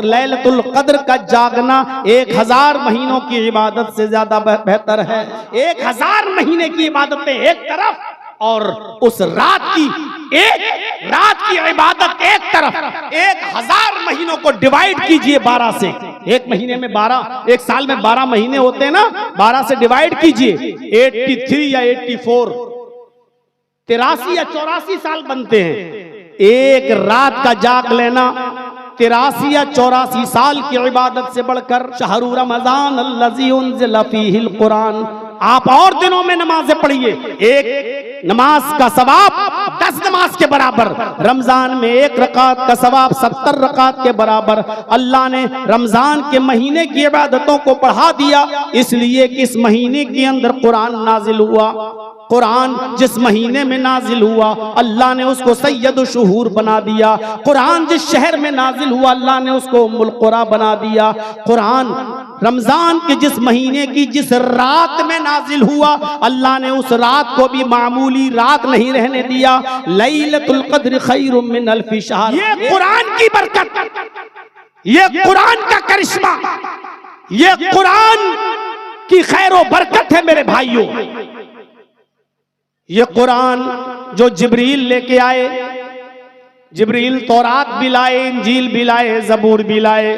लैलतुल कद्र का जागना 1000 महीनों की इबादत से ज्यादा बेहतर है। 1000 महीने की इबादतें एक तरफ और उस रात की इबादत एक तरफ। 1000 महीनों को डिवाइड कीजिए 12 से। एक महीने में 12, एक साल में 12 महीने होते हैं ना, 12 से डिवाइड कीजिए। 83 या 84, 83 या 84 साल बनते हैं। एक रात का जाग लेना 83 या 84 साल की इबादत से बढ़कर शहरु रमजान अल्लज़ी उन्ज़िला फ़ीहिल कुरान। आप और दिनों में नमाजें पढ़िए, एक नमाज का सवाब 10 नमाज के बराबर। रमजान में 1 रकात का सवाब 70 रकात के बराबर। अल्लाह ने रमजान के महीने की इबादतों को बढ़ा दिया, इसलिए कि इस महीने के अंदर कुरान नाजिल हुआ। कुरान जिस महीने में नाजिल हुआ अल्लाह ने उसको सैयद शुहूर बना दिया। कुरान जिस शहर में नाजिल हुआ अल्लाह ने उसको उम्मुल कुरा बना दिया। कुरान रमजान के जिस महीने की जिस रात में नाजिल हुआ अल्लाह ने उस रात को भी मामूली रात नहीं रहने दिया। लैलतुल क़द्र खैरुम मिन अल्फ़ि शहर। ये कुरान की बरकत, ये कुरान का करिश्मा, ये कुरान की खैर व बरकत है मेरे भाइयों। ये कुरान जो जिब्रील लेके आए, जिब्रील तौरात भी लाए, इंजील भी लाए, जबूर भी लाए,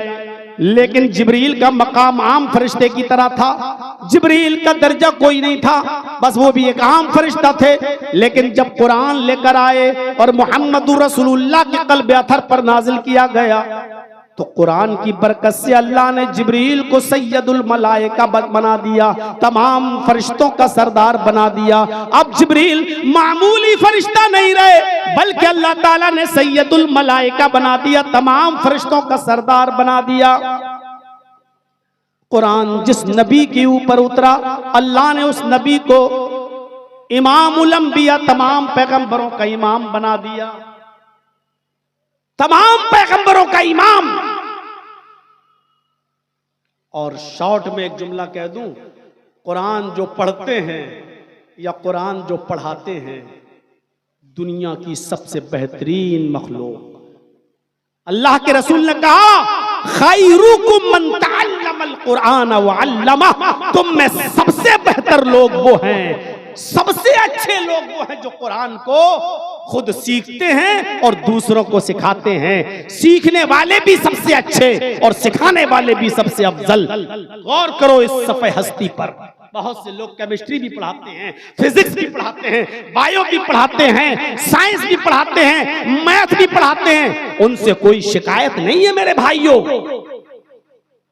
लेकिन जिब्रील का मकाम आम फरिश्ते की तरह था। जिब्रील का दर्जा कोई नहीं था, बस वो भी एक आम फरिश्ता थे। लेकिन जब कुरान लेकर आए और मुहम्मदुर रसूलुल्लाह के क़ल्ब अथर पर नाजिल किया गया तो कुरान की बरकत से अल्लाह ने जिब्रील को सैयदुल मलाइका बना दिया, तमाम फरिश्तों का सरदार बना दिया। अब जिब्रील मामूली फरिश्ता नहीं रहे, बल्कि अल्लाह ताला ने सैयदुल मलाइका बना दिया, तमाम फरिश्तों का सरदार बना दिया। कुरान जिस नबी के ऊपर उतरा अल्लाह ने उस नबी को इमामुल अंबिया, तमाम पैगंबरों का इमाम बना दिया, तमाम पैगंबरों का इमाम। और शॉर्ट में एक जुमला कह दूं, कुरान जो पढ़ते हैं या कुरान जो पढ़ाते हैं दुनिया की सबसे बेहतरीन मखलूक। अल्लाह के रसूल ने कहा खैरुकुम मन तअल्लमल कुरान व अल्लमह। तुम में सबसे बेहतर लोग वो हैं, सबसे अच्छे लोग वो हैं जो कुरान को खुद सीखते हैं और दूसरों को सिखाते हैं। सीखने वाले भी सबसे अच्छे और सिखाने वाले भी सबसे अफजल। गौर करो इस सफ़े हस्ती पर। बहुत से लोग केमिस्ट्री भी पढ़ाते हैं, फिजिक्स भी पढ़ाते हैं, बायो भी पढ़ाते हैं, साइंस भी पढ़ाते हैं, मैथ भी पढ़ाते हैं। उनसे कोई शिकायत नहीं है मेरे भाइयों,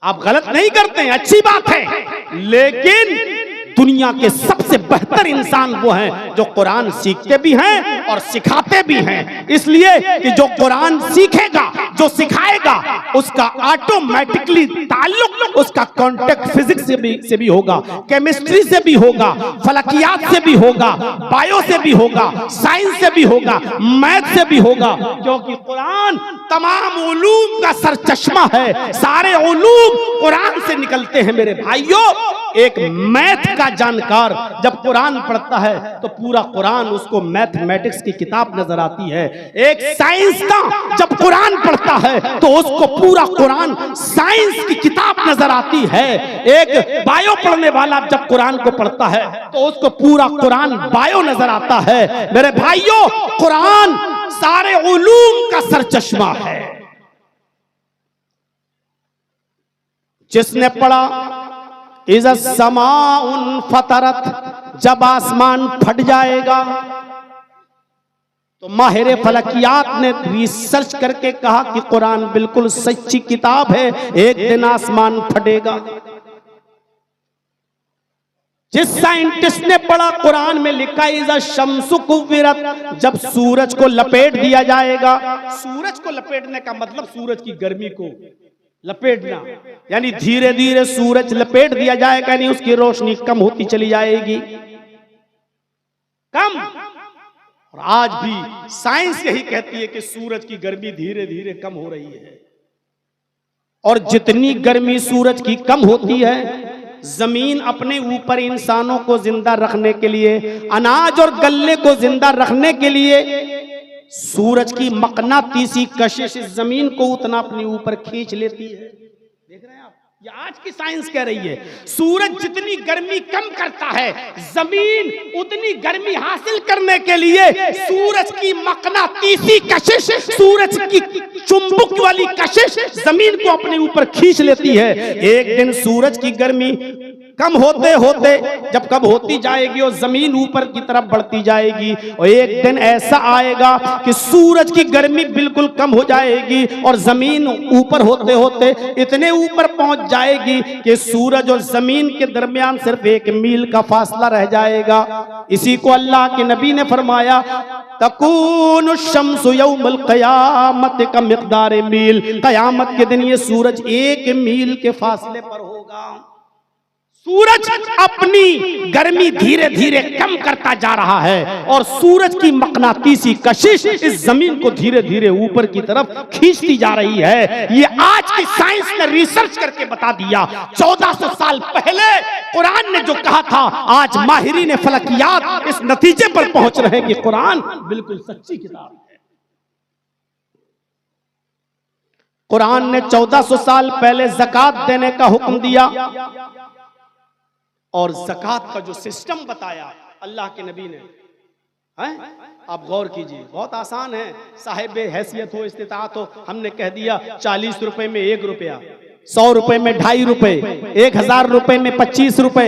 आप गलत नहीं करते हैं, अच्छी बात है। लेकिन दुनिया के सबसे बेहतर इंसान वो हैं जो कुरान सीखते भी हैं और सिखाते भी हैं। इसलिए कि जो कुरान सीखेगा, जो सिखाएगा, उसका ऑटोमेटिकली ताल्लुक उसका कांटेक्ट फिजिक्स से भी होगा, केमिस्ट्री से भी होगा, फलकियात से भी होगा, बायो से भी होगा, साइंस से भी होगा, मैथ से भी होगा। क्योंकि कुरान तमाम उलूम का सरचश्मा है, सारे उलूम कुरान से निकलते हैं मेरे भाइयों। एक मैथ का जानकार जब कुरान पढ़ता है तो पूरा कुरान उसको मैथमेटिक्स की किताब नजर आती है। एक साइंस का जब कुरान पढ़ता है तो उसको पूरा कुरान साइंस की किताब नजर आती है। एक बायो पढ़ने वाला जब कुरान को पढ़ता है तो उसको पूरा कुरान बायो नजर आता है। मेरे भाइयों, कुरान सारे उलूम का सरचश्मा है। जिसने पढ़ा इज़ा समाउन फतरत, जब आसमान फट जाएगा, तो माहिर फलकियात ने रिसर्च करके कहा कि कुरान बिल्कुल सच्ची किताब है, एक दिन आसमान फटेगा। जिस साइंटिस्ट ने पढ़ा कुरान में लिखा इज़ा शम्सु कुव्विरत, जब सूरज को लपेट दिया जाएगा। सूरज को लपेटने का मतलब सूरज की गर्मी को लपेटना, यानी धीरे धीरे सूरज लपेट दिया जाएगा, यानी उसकी रोशनी कम होती चली जाएगी, कम। और आज भी साइंस यही कहती है कि सूरज की गर्मी धीरे धीरे कम हो रही है। और जितनी गर्मी सूरज की कम होती है, जमीन अपने ऊपर इंसानों को जिंदा रखने के लिए, अनाज और गल्ले को जिंदा रखने के लिए सूरज की मकनातीसी कशिश इस जमीन को उतना अपने ऊपर खींच लेती है। देख रहे हैं आप, ये आज की साइंस कह रही है सूरज जितनी गर्मी कम करता है, जमीन उतनी गर्मी हासिल करने के लिए सूरज की मकनातीसी कशिश, सूरज की चुंबक वाली कशिश जमीन को अपने ऊपर खींच लेती है। एक दिन सूरज की गर्मी कम होते होते जब कब होती जाएगी और जमीन ऊपर की तरफ बढ़ती जाएगी, और एक दिन ऐसा आएगा कि सूरज की गर्मी बिल्कुल कम हो जाएगी और जमीन ऊपर होते होते इतने ऊपर पहुंच जाएगी कि सूरज और जमीन के दरमियान सिर्फ 1 मील का फासला रह जाएगा। इसी को अल्लाह के नबी ने फरमाया, तकूनु शम्सु यौमल क़यामत का मिक़दार मील, कयामत के दिन ये सूरज 1 मील के फासले पर होगा। सूरज अपनी गर्मी धीरे धीरे कम करता जा रहा है और सूरज की मकनातीसी कशिश इस जमीन को धीरे धीरे ऊपर की तरफ खींचती जा रही है। ये आज की साइंस ने रिसर्च करके बता दिया। 1400 साल पहले कुरान ने जो कहा था, आज माहिरीन फलकियात इस नतीजे पर पहुंच रहे हैं कि कुरान बिल्कुल सच्ची किताब है। कुरान ने 1400 साल पहले ज़कात देने का हुक्म दिया और ज़कात का जो सिस्टम बताया अल्लाह के नबी ने, हैं? आप गौर कीजिए, बहुत आसान है। साहिब हैसियत हो, इस्तिताअत हो, हमने कह दिया 40 रुपए में 1 रुपया, 100 रुपए में 2.5 रुपए, 1000 रुपए में 25 रुपए,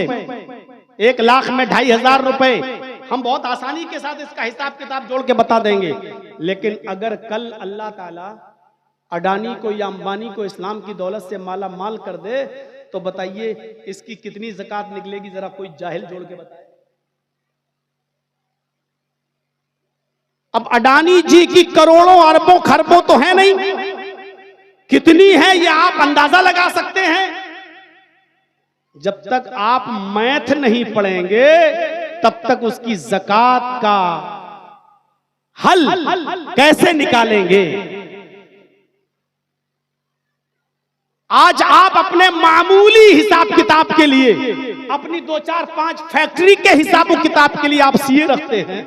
1 लाख में 2500 रुपए। हम बहुत आसानी के साथ इसका हिसाब किताब जोड़ के बता देंगे। लेकिन अगर कल अल्लाह ताला अडानी को या अंबानी को इस्लाम की दौलत से माला माल कर दे तो बताइए इसकी कितनी ज़कात निकलेगी? जरा कोई जाहिल जोड़ के बताए। अब अडानी जी की करोड़ों अरबों खरबों तो है नहीं, कितनी है ये आप अंदाजा लगा सकते हैं। जब तक आप मैथ नहीं पढ़ेंगे तब तक उसकी ज़कात का हल कैसे निकालेंगे? आज आप अपने मामूली हिसाब किताब के लिए, अपनी 2, 4, 5 फैक्ट्री के हिसाब किताब के लिए आप सीए रखते हैं,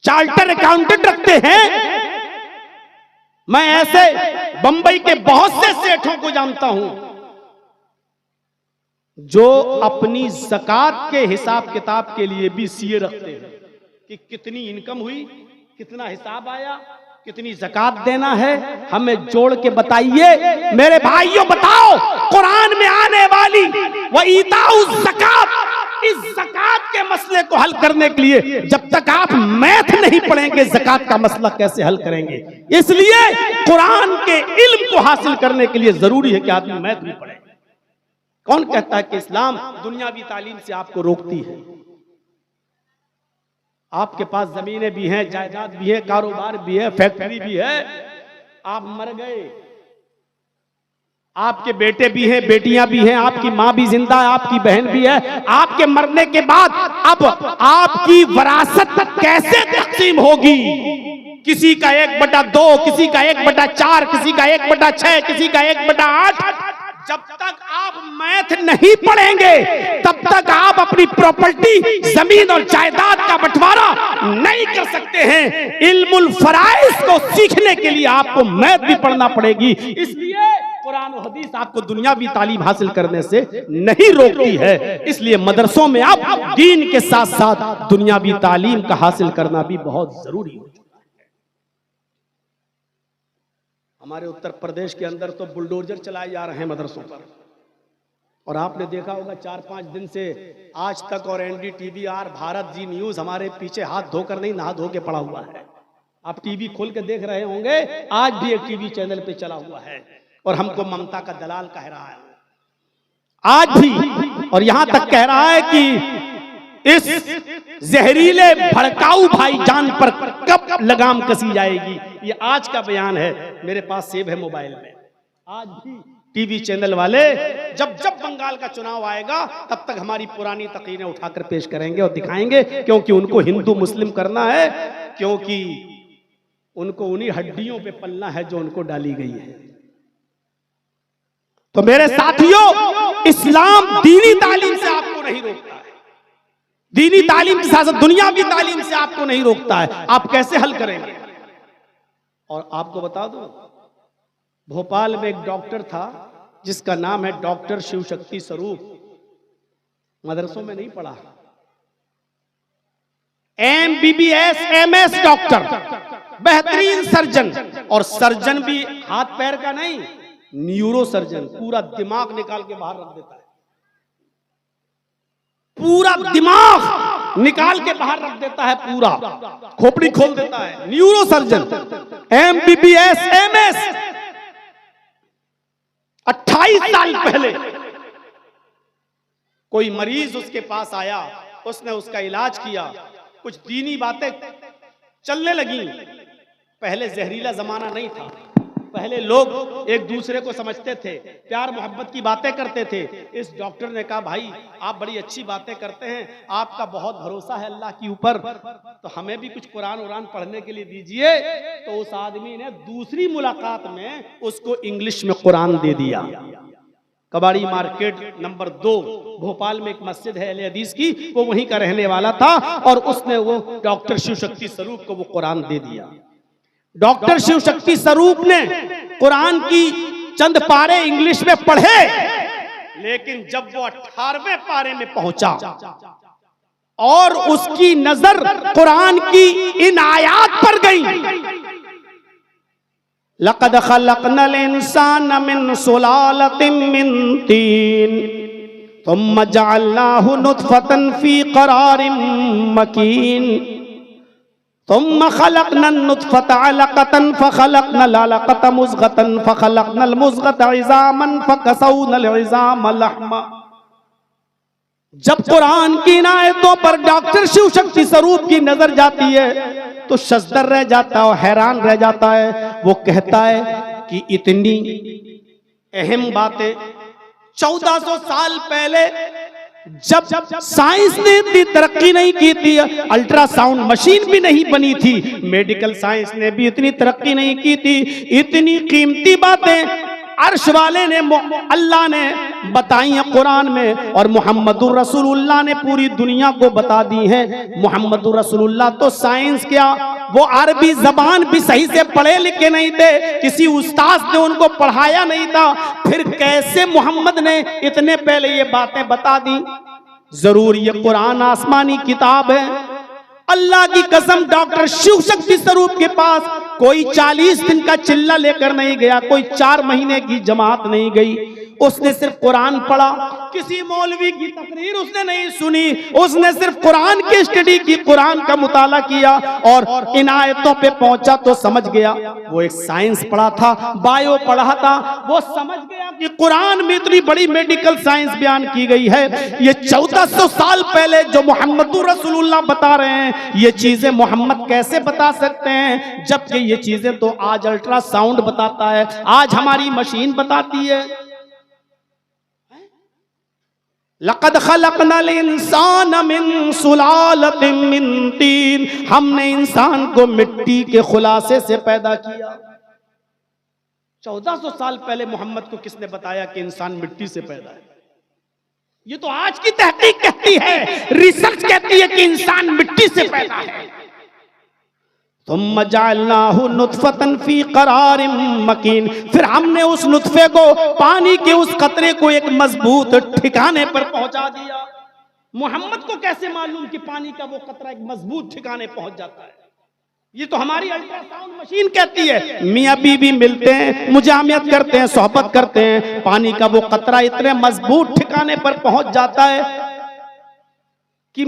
चार्टर अकाउंटेंट रखते हैं। मैं ऐसे बंबई के बहुत से सेठों को जानता हूं जो अपनी ज़कात के हिसाब किताब के लिए भी सीए रखते हैं कि कितनी इनकम हुई, कितना हिसाब आया, कितनी ज़कात देना है, हमें जोड़ के बताइए। मेरे भाइयों बताओ, कुरान में आने वाली व ईताउ ज़कात, इस ज़कात के मसले को हल करने के लिए जब तक आप मैथ नहीं पढ़ेंगे ज़कात का मसला कैसे हल करेंगे? इसलिए कुरान के इल्म को हासिल करने के लिए जरूरी है कि आदमी मैथ भी पढ़े। कौन कहता है कि इस्लाम दुनियावी तालीम से आपको रोकती है? आपके पास जमीनें भी हैं, जायदाद भी है, कारोबार भी है, फैक्ट्री भी है, आप मर गए, आपके बेटे भी हैं, बेटियां भी हैं, आपकी माँ भी जिंदा है, आपकी बहन भी है। आपके मरने के बाद अब आपकी वरासत कैसे तकसीम होगी? किसी का 1/2, किसी का 1/4, किसी का 1/6, किसी का 1/8। जब तक आप मैथ नहीं पढ़ेंगे तब तक आप अपनी प्रॉपर्टी, जमीन और जायदाद का बंटवारा नहीं कर सकते हैं। इल्मुल फराइज को सीखने के लिए आपको मैथ भी पढ़ना पड़ेगी। इसलिए कुरान और हदीस आपको दुनियावी तालीम हासिल करने से नहीं रोकती है। इसलिए मदरसों में आप दीन के साथ साथ दुनियावी तालीम का हासिल करना भी बहुत जरूरी है। हमारे उत्तर प्रदेश के अंदर तो बुलडोजर चलाए जा रहे हैं मदरसों पर, और आपने देखा होगा 4-5 दिन से आज तक और NDTV और भारत जी न्यूज हमारे पीछे हाथ धोकर नहीं, नहा धो के पड़ा हुआ है। आप टीवी खोल के देख रहे होंगे, आज भी एक टीवी चैनल पे चला हुआ है और हमको ममता का दलाल कह रहा है आज भी, और यहां तक कह रहा है कि इस जहरीले भड़काऊ भाईजान पर कब लगाम कसी जाएगी। ये आज का बयान है, मेरे पास सेव है मोबाइल में। आज भी टीवी चैनल वाले जब जब बंगाल का चुनाव आएगा तब तक हमारी पुरानी तकरीरें उठाकर पेश करेंगे और दिखाएंगे, क्योंकि उनको हिंदू मुस्लिम करना है, क्योंकि उनको उन्हीं हड्डियों पे पलना है जो उनको डाली गई है। तो मेरे साथियों, इस्लाम दीनी तालीम से आपको नहीं रोकता है, दीनी तालीम के साथ दुनियावी तालीम से आपको नहीं रोकता है। आप कैसे हल करेंगे? और आपको बता दूं, भोपाल में एक डॉक्टर था जिसका नाम है डॉक्टर शिवशक्ति स्वरूप। मदरसों में नहीं पढ़ा, MBBS MS डॉक्टर, बेहतरीन सर्जन, और सर्जन भी हाथ पैर का नहीं, न्यूरो सर्जन, पूरा दिमाग निकाल के बाहर रख देता है, पूरा दिमाग निकाल के बाहर रख देता है, पूरा खोपड़ी खोल देता है, न्यूरो सर्जन, MBBS MS। 28 साल पहले कोई मरीज उसके पास आया, उसने उसका इलाज किया, कुछ दीनी बातें चलने लगी। पहले जहरीला जमाना नहीं था, पहले लोग एक दूसरे को समझते थे, प्यार मोहब्बत की बातें करते थे। इस डॉक्टर ने कहा, भाई आप बड़ी अच्छी बातें करते हैं, आपका बहुत भरोसा है अल्लाह के ऊपर, तो हमें भी कुछ कुरान उरान पढ़ने के लिए दीजिए। तो उस आदमी ने दूसरी मुलाकात में उसको इंग्लिश में कुरान दे दिया। कबाड़ी मार्केट नंबर 2 भोपाल में एक मस्जिद है अहले हदीस की, वो वहीं का रहने वाला था, और उसने वो डॉक्टर शिवशक्ति स्वरूप को वो कुरान दे दिया। डॉक्टर शिवशक्ति स्वरूप ने कुरान की चंद पारे इंग्लिश में पढ़े, लेकिन जब वो 18वें पारे में पहुंचा और उसकी नजर कुरान की इन आयात पर गई, लक़द ख़लक़नल इंसान मिन सुलालतिन मिन तीन थुम्मा जअलनाहु नुत्फ़तन फ़ी क़रारिन मकीन थुम्मा ख़लक़नन नुत्फ़ता अलक़तन फ़ख़लक़नल अलक़ता मुज़ग़तन फ़ख़लक़नल मुज़ग़ता इज़ामन फ़कसौनल इज़ाम लहमा। जब कुरान की इन आयतों पर डॉक्टर शिवशक्ति स्वरूप की नजर जाती है तो शज़दर रह जाता है और हैरान रह जाता है। वो कहता है कि इतनी अहम बातें 1400 साल पहले जब साइंस ने इतनी तरक्की नहीं की थी, अल्ट्रासाउंड मशीन भी नहीं बनी थी, मेडिकल साइंस ने भी इतनी तरक्की नहीं की थी, इतनी कीमती बातें अर्श वाले ने अल्लाह ने बताई है कुरान में, और मोहम्मदुर रसूलुल्लाह ने पूरी दुनिया को बता दी है। मोहम्मदुर रसूलुल्लाह तो साइंस क्या, वो अरबी जबान भी सही से पढ़े लिखे नहीं थे, किसी उस्ताद ने उनको पढ़ाया नहीं था, फिर कैसे मोहम्मद ने इतने पहले ये बातें बता दी? जरूर ये कुरान आसमानी किताब है। अल्लाह की कसम, डॉक्टर शिवशक्ति स्वरूप के पास कोई 40 दिन का चिल्ला लेकर नहीं गया, कोई 4 महीने की जमात नहीं गई, उसने सिर्फ कुरान पढ़ा, किसी मौलवी की तकरीर उसने नहीं सुनी, उसने सिर्फ कुरान की स्टडी की, कुरान का मुताला किया और इन आयतों पे पहुंचा तो समझ गया। वो एक साइंस पढ़ा था, बायो पढ़ा था, वो समझ गया कि कुरान में इतनी बड़ी मेडिकल साइंस बयान की गई है। ये 1400 साल पहले जो मोहम्मदुर रसूलुल्लाह बता रहे हैं, ये चीजें मोहम्मद कैसे बता सकते हैं, जबकि ये चीजें तो आज अल्ट्रासाउंड बताता है, आज हमारी मशीन बताती है। लक़द ख़लक़नल इंसान मिन सुलालतिन मिन तीन, हमने इंसान को मिट्टी के खुलासे से पैदा किया। 1400 साल पहले मोहम्मद को किसने बताया कि इंसान मिट्टी से पैदा है? ये तो आज की तहकीक कहती है, रिसर्च कहती है कि इंसान मिट्टी से पैदा है। तुम जअलनाहु नुत्फ़तन फ़ी क़रारिन मकीन, फिर हमने उस नुत्फे को, पानी के उस कतरे को एक मजबूत ठिकाने पर पहुंचा दिया। मोहम्मद को कैसे मालूम कि पानी का वो कतरा एक मजबूत ठिकाने पहुंच जाता है? ये तो हमारी अल्ट्रासाउंड मशीन कहती है। मियाँ बीवी मिलते हैं, मुजामियत करते हैं, सोहबत करते हैं, पानी का वो कतरा इतने मजबूत ठिकाने पर पहुंच जाता है कि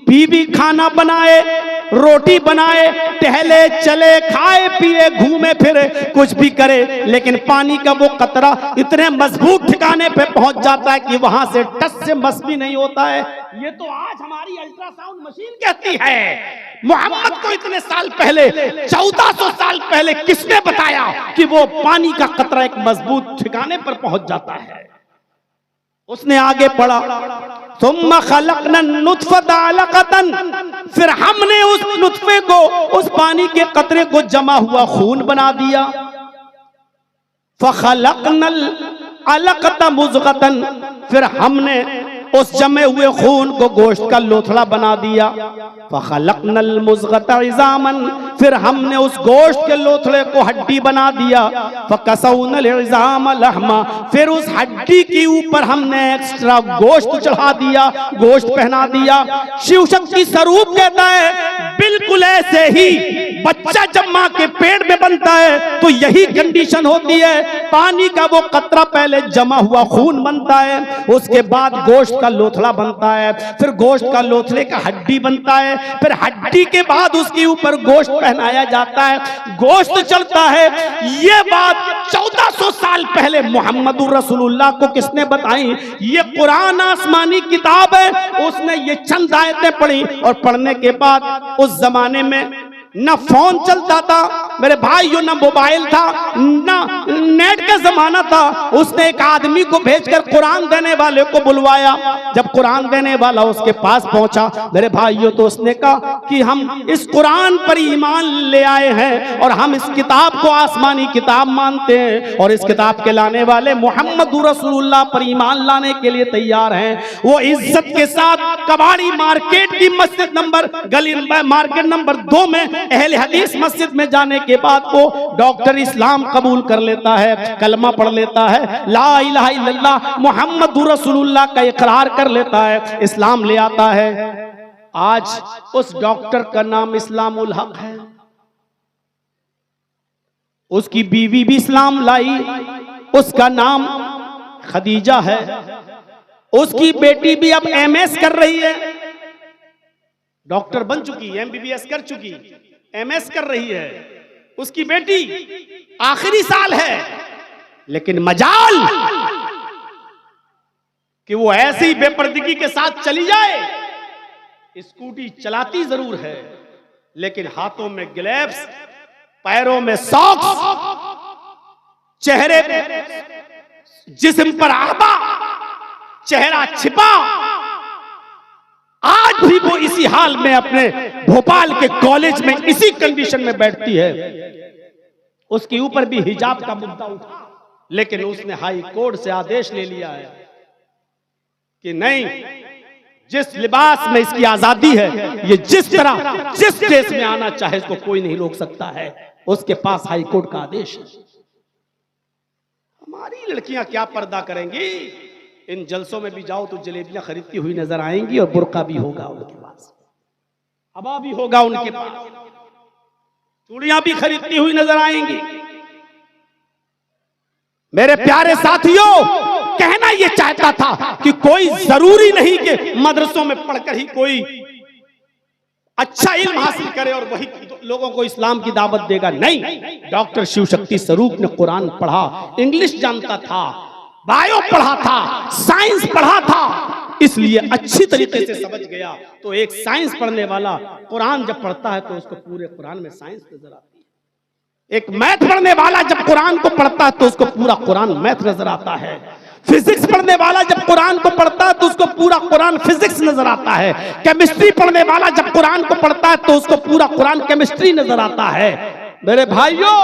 बीवी खाना बनाए, रोटी बनाए, टहले चले, खाए पिए, घूमे फिरे, कुछ भी करे, लेकिन पानी का वो कतरा इतने मजबूत ठिकाने पे पहुंच जाता है कि वहां से टच से मस भी नहीं होता है। ये तो आज हमारी अल्ट्रासाउंड मशीन कहती है। मोहम्मद को इतने साल पहले, 1400 साल पहले किसने बताया कि वो पानी का कतरा एक मजबूत ठिकाने पर पहुंच जाता है? उसने आगे पढ़ा, सुम्मा खलक़नन नुत्फ़ता अलक़तन, फिर हमने उस नुत्फे को, उस पानी के कतरे को जमा हुआ खून बना दिया। फ़ख़लक़नल अलक़ता मुज़ग़तन, फिर हमने उस जमे हुए खून को गोश्त का लोथड़ा बना दिया। फखलकनल मुज़ग़ता इज़ामन, फिर हमने उस गोश्त के लोथड़े को हड्डी बना दिया। फकसौनल इज़ाम लहमा, फिर उस हड्डी के ऊपर हमने एक्स्ट्रा गोश्त चढ़ा दिया, गोश्त पहना दिया। शिव शक्ति स्वरूप कहता है बिल्कुल ऐसे ही बच्चा जब मां के पेट में बनता है तो यही कंडीशन होती है। पानी का वो कतरा पहले जमा हुआ खून बनता है, उसके बाद गोश्त का लोथड़ा बनता है, फिर गोश्त का लोथड़े का हड्डी बनता है, फिर हड्डी के बाद उसके ऊपर गोश्त पहनाया जाता है, गोश्त चलता है। ये बात 1400 साल पहले मोहम्मदुर रसूलुल्लाह को किसने बताई? ये कुरान आसमानी किताब है। उसने ये चंद आयतें पढ़ी और पढ़ने के बाद उस जमाने में ना फोन चलता था मेरे भाइयों, ना मोबाइल था, ना नेट का जमाना था। उसने एक आदमी को भेजकर कुरान देने वाले को बुलवाया। जब कुरान देने वाला उसके पास पहुंचा मेरे भाइयों, तो उसने कहा कि हम इस कुरान पर ईमान ले आए हैं और हम इस किताब को आसमानी किताब मानते हैं और इस किताब के लाने वाले मोहम्मदुर रसूलुल्लाह पर ईमान लाने के लिए तैयार हैं। वो इज्जत के साथ कबाड़ी मार्केट की मस्जिद गली मार्केट नंबर 2 में अहले हदीस मस्जिद में जाने के बाद वो डॉक्टर इस्लाम कबूल कर लेता है, कलमा पढ़ लेता है, ला इलाहा इल्लल्लाह मुहम्मदुर रसूलुल्लाह का इकरार कर लेता है, इस्लाम ले आता है। आज उस डॉक्टर का नाम इस्लामुल हक है। उसकी बीवी भी इस्लाम लाई, उसका नाम खदीजा है। उसकी बेटी भी अब एमएस कर रही है, डॉक्टर बन चुकी, एमबीबीएस कर चुकी, एमएस कर रही है। उसकी बेटी आखिरी साल है, लेकिन मजाल कि वो ऐसी बेपर्दगी के साथ चली जाए। स्कूटी चलाती जरूर है, लेकिन हाथों में ग्लव्स, पैरों में सॉक्स, चेहरे पे जिस्म पर आबा, चेहरा छिपा। आज भी वो इसी हाल में अपने भोपाल के कॉलेज में इसी कंडीशन में बैठती है। उसके ऊपर भी हिजाब का मुद्दा उठा, लेकिन उसने हाई कोर्ट से आदेश ले लिया है कि नहीं, जिस लिबास में इसकी आजादी है, ये जिस तरह जिस देश में आना चाहे इसको कोई नहीं रोक सकता है। उसके पास हाई कोर्ट का आदेश है। हमारी लड़कियां क्या पर्दा करेंगी? इन जलसों में भी जाओ तो जलेबियां खरीदती हुई नजर आएंगी और बुर्का भी होगा उनके पास, हवा भी होगा उनके पास, चूड़ियां भी खरीदती हुई नजर आएंगी। मेरे प्यारे साथियों, कहना यह चाहता था कि कोई जरूरी नहीं कि मदरसों में पढ़कर ही कोई अच्छा इल्म हासिल करे और वही लोगों को इस्लाम की दावत देगा। नहीं, डॉक्टर शिव शक्ति स्वरूप ने कुरान पढ़ा, इंग्लिश जानता था, बायो पढ़ा था, साइंस पढ़ा था, इसलिए अच्छी तरीके से समझ गया। तो एक साइंस पढ़ने वाला कुरान जब पढ़ता है तो उसको पूरे कुरान में साइंस नजर आती है। एक मैथ पढ़ने वाला जब कुरान को पढ़ता है तो उसको पूरा कुरान मैथ नजर आता है। फिजिक्स पढ़ने वाला जब कुरान को पढ़ता है तो उसको पूरा कुरान फिजिक्स नजर आता है। केमिस्ट्री पढ़ने वाला जब कुरान को पढ़ता है तो उसको पूरा कुरान केमिस्ट्री नजर आता है। मेरे भाइयों,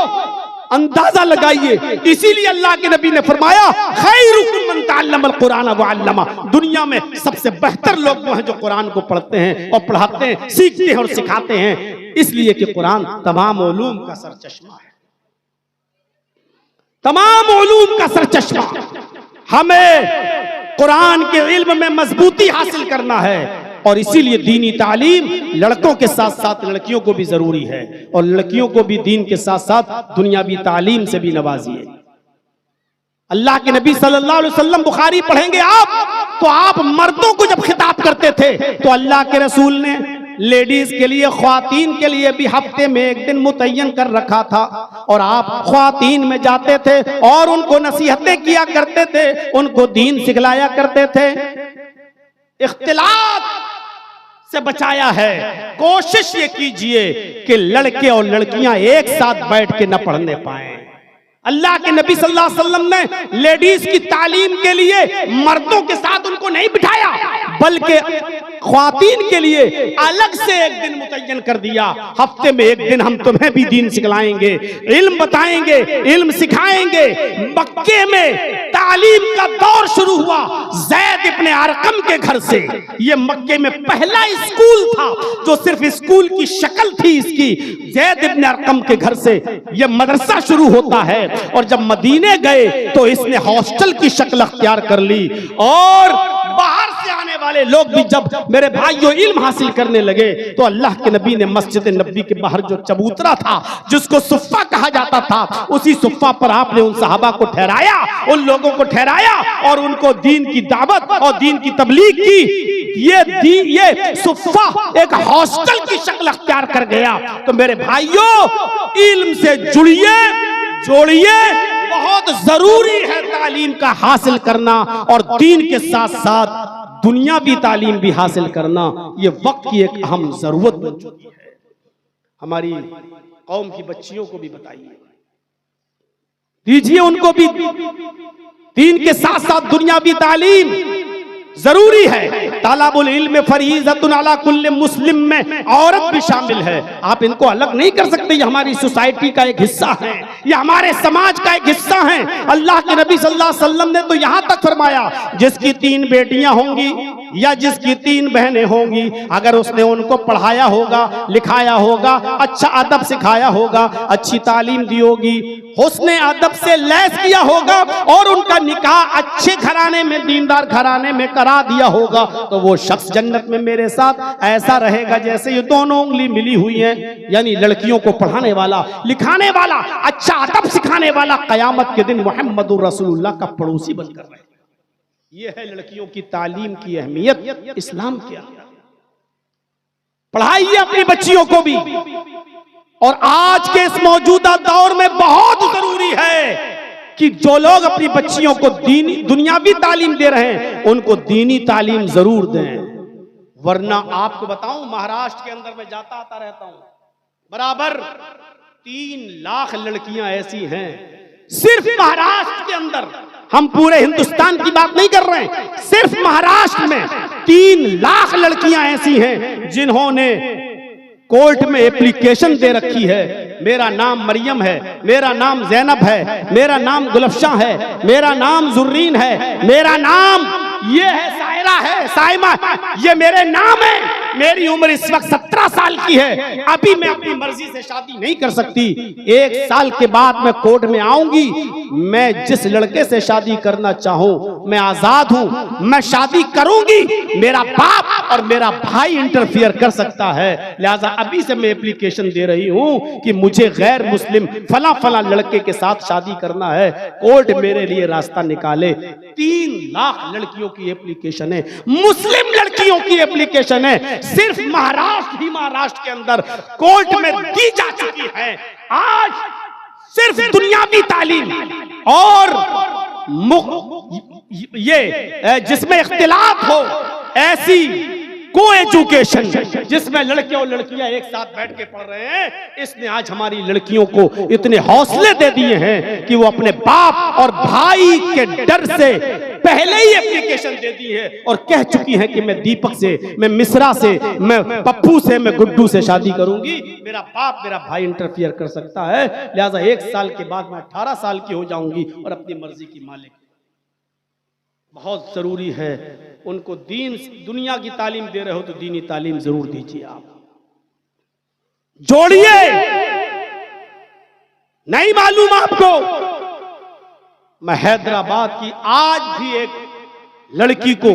अंदाजा लगाइए, इसीलिए अल्लाह के नबी ने फरमाया खैरुकुम मन तअल्लमल कुरान व अल्लमा, दुनिया में सबसे बेहतर लोग वो हैं जो कुरान को पढ़ते हैं और पढ़ाते हैं, सीखते हैं और सिखाते हैं। इसलिए कि कुरान तमाम उलूम का सरचश्मा है, तमाम उलूम का सरचश्मा। हमें कुरान के इल्म में मजबूती हासिल करना है और इसीलिए दीनी तालीम लड़कों के साथ साथ लड़कियों को भी जरूरी है और लड़कियों को भी दीन के साथ साथ दुनियावी तालीम से भी नवाजिए। अल्लाह के नबी सल्लल्लाहु अलैहि वसल्लम, बुखारी पढ़ेंगे आप तो आप मर्दों को जब खिताब करते थे तो अल्लाह के रसूल ने लेडीज के लिए, ख्वातीन के लिए भी हफ्ते में एक दिन मुतय्यन कर रखा था और आप ख्वातीन में जाते थे और उनको नसीहतें किया करते थे, उनको दीन सिखलाया करते थे। इख्तिलात से बचाया है। कोशिश ये कीजिए कि लड़के और लड़कियां एक साथ बैठ के न पढ़ने पाए। अल्लाह के नबी सल्लल्लाहु अलैहि वसल्लम ने लेडीज की तालीम के लिए मर्दों के साथ उनको नहीं बिठाया, बल्कि ख्वातीन के लिए अलग से एक दिन मुतय्यन कर दिया, हफ्ते में एक दिन हम तुम्हें भी दीन सिखलाएंगे, इल्म बताएंगे, इल्म सिखाएंगे। मक्के में तालीम का दौर शुरू हुआ ज़ैद इब्ने अरकम के घर से। ये मक्के में पहला स्कूल था जो सिर्फ स्कूल की शक्ल थी इसकी। ज़ैद इब्ने अरकम के घर से ये मदरसा शुरू होता है और जब मदीने गए तो इसने हॉस्टल की शक्ल अख्तियार कर ली और बाहर से आने वाले लोग भी जब मेरे भाइयों इल्म हासिल करने लगे तो अल्लाह के नबी ने मस्जिद नबी के बाहर जो चबूतरा था जिसको सुफ़ा कहा जाता था, उसी सुफ़ा पर आपने उन सहाबा को ठहराया, उन लोगों को ठहराया और उनको दीन की दावत और दीन की तबलीग की। ये सुफ़ा एक हॉस्टल की शक्ल अख्तियार कर गया। तो मेरे भाइयों इल्म से जुड़िए, जोड़िए, बहुत जरूरी है तालीम का हासिल करना और दीन के साथ साथ दुनियावी तालीम भी हासिल करना। ये वक्त की एक अहम जरूरत बन चुकी है। हमारी कौम की बच्चियों को भी बताइए, दीजिए उनको भी दीन के साथ साथ दुनियावी तालीम जरूरी है। तालाबुल इल्म फरीज़तुन अला कुल्ल मुस्लिम में औरत भी शामिल है। आप इनको अलग नहीं कर सकते। ये हमारी सोसाइटी का एक हिस्सा है, ये हमारे समाज का एक हिस्सा है। अल्लाह के नबी सल्लल्लाहु अलैहि वसल्लम ने तो यहाँ तक फरमाया, जिसकी 3 बेटियां होंगी या जिसकी 3 बहनें होंगी, अगर उसने उनको पढ़ाया होगा, लिखाया होगा, अच्छा अदब सिखाया होगा, अच्छी तालीम दी होगी, हुस्ने अदब से लैस किया होगा और उनका निकाह अच्छे घराने में, दीनदार घराने में करा दिया होगा, तो वो शख्स जन्नत में मेरे साथ ऐसा रहेगा जैसे ये दोनों उंगली मिली हुई है। यानी लड़कियों को पढ़ाने वाला, लिखाने वाला, अच्छा अदब सिखाने वाला क़यामत के दिन मुहम्मदुर रसूलुल्लाह का पड़ोसी बनकर रहे। ये है लड़कियों की तालीम की अहमियत। इस्लाम क्या पढ़ाइए अपनी बच्चियों को भी। और आज के इस मौजूदा दौर में बहुत जरूरी है कि जो लोग अपनी बच्चियों को दीनी दुनियावी तालीम दे रहे हैं उनको दीनी तालीम जरूर दें। वरना आपको बताऊं, महाराष्ट्र के अंदर मैं जाता आता रहता हूं, बराबर 3 लाख लड़कियां ऐसी हैं सिर्फ महाराष्ट्र के अंदर। हम पूरे हिंदुस्तान की बात नहीं कर रहे हैं, सिर्फ महाराष्ट्र में 3 लाख लड़कियां ऐसी हैं जिन्होंने कोर्ट में एप्लीकेशन दे रखी है, मेरा नाम मरियम है, मेरा नाम जैनब है, मेरा नाम गुलफशा है, मेरा नाम जुर्रीन है, मेरा नाम ये है, सायरा है, साइमा, ये मेरे नाम है। मेरी उम्र इस वक्त 17 साल की है, अभी मैं अपनी मर्जी से शादी नहीं कर सकती। 1 साल के बाद मैं कोर्ट में आऊंगी, मैं जिस लड़के से शादी करना चाहूं मैं आजाद हूं, मैं शादी करूंगी। मेरा बाप और मेरा भाई इंटरफियर कर सकता है। लिहाजा अभी से मैं एप्लीकेशन दे रही हूं कि मुझे गैर मुस्लिम फला फला लड़के के साथ शादी करना है, कोर्ट मेरे लिए रास्ता निकाले। 3 लाख लड़कियों की एप्लीकेशन है, मुस्लिम लड़कियों की एप्लीकेशन है, सिर्फ महाराष्ट्र ही महाराष्ट्र के अंदर कोर्ट में दी जा चुकी है। आज सिर्फ दुनियावी तालीम और ये जिसमें इख्तिलाफ हो, ऐसी को एजुकेशन जिसमें लड़के और लड़कियां एक साथ बैठ के पढ़ रहे हैं, इसने आज हमारी लड़कियों को इतने हौसले दे दिए हैं कि वो अपने बाप और भाई के डर से पहले ही एप्लीकेशन दे दी है और कह चुकी हैं कि मैं दीपक से, मैं मिश्रा से, मैं पप्पू से, मैं गुड्डू से शादी करूंगी। मेरा बाप, मेरा भाई इंटरफियर कर सकता है। लिहाजा 1 साल के बाद मैं 18 साल की हो जाऊंगी और अपनी मर्जी की मालिक। बहुत जरूरी है उनको दीन, दुनिया की तालीम दे रहे हो तो दीनी तालीम जरूर दीजिए। आप जोड़िए। नहीं मालूम आपको, मैं हैदराबाद की आज भी एक लड़की को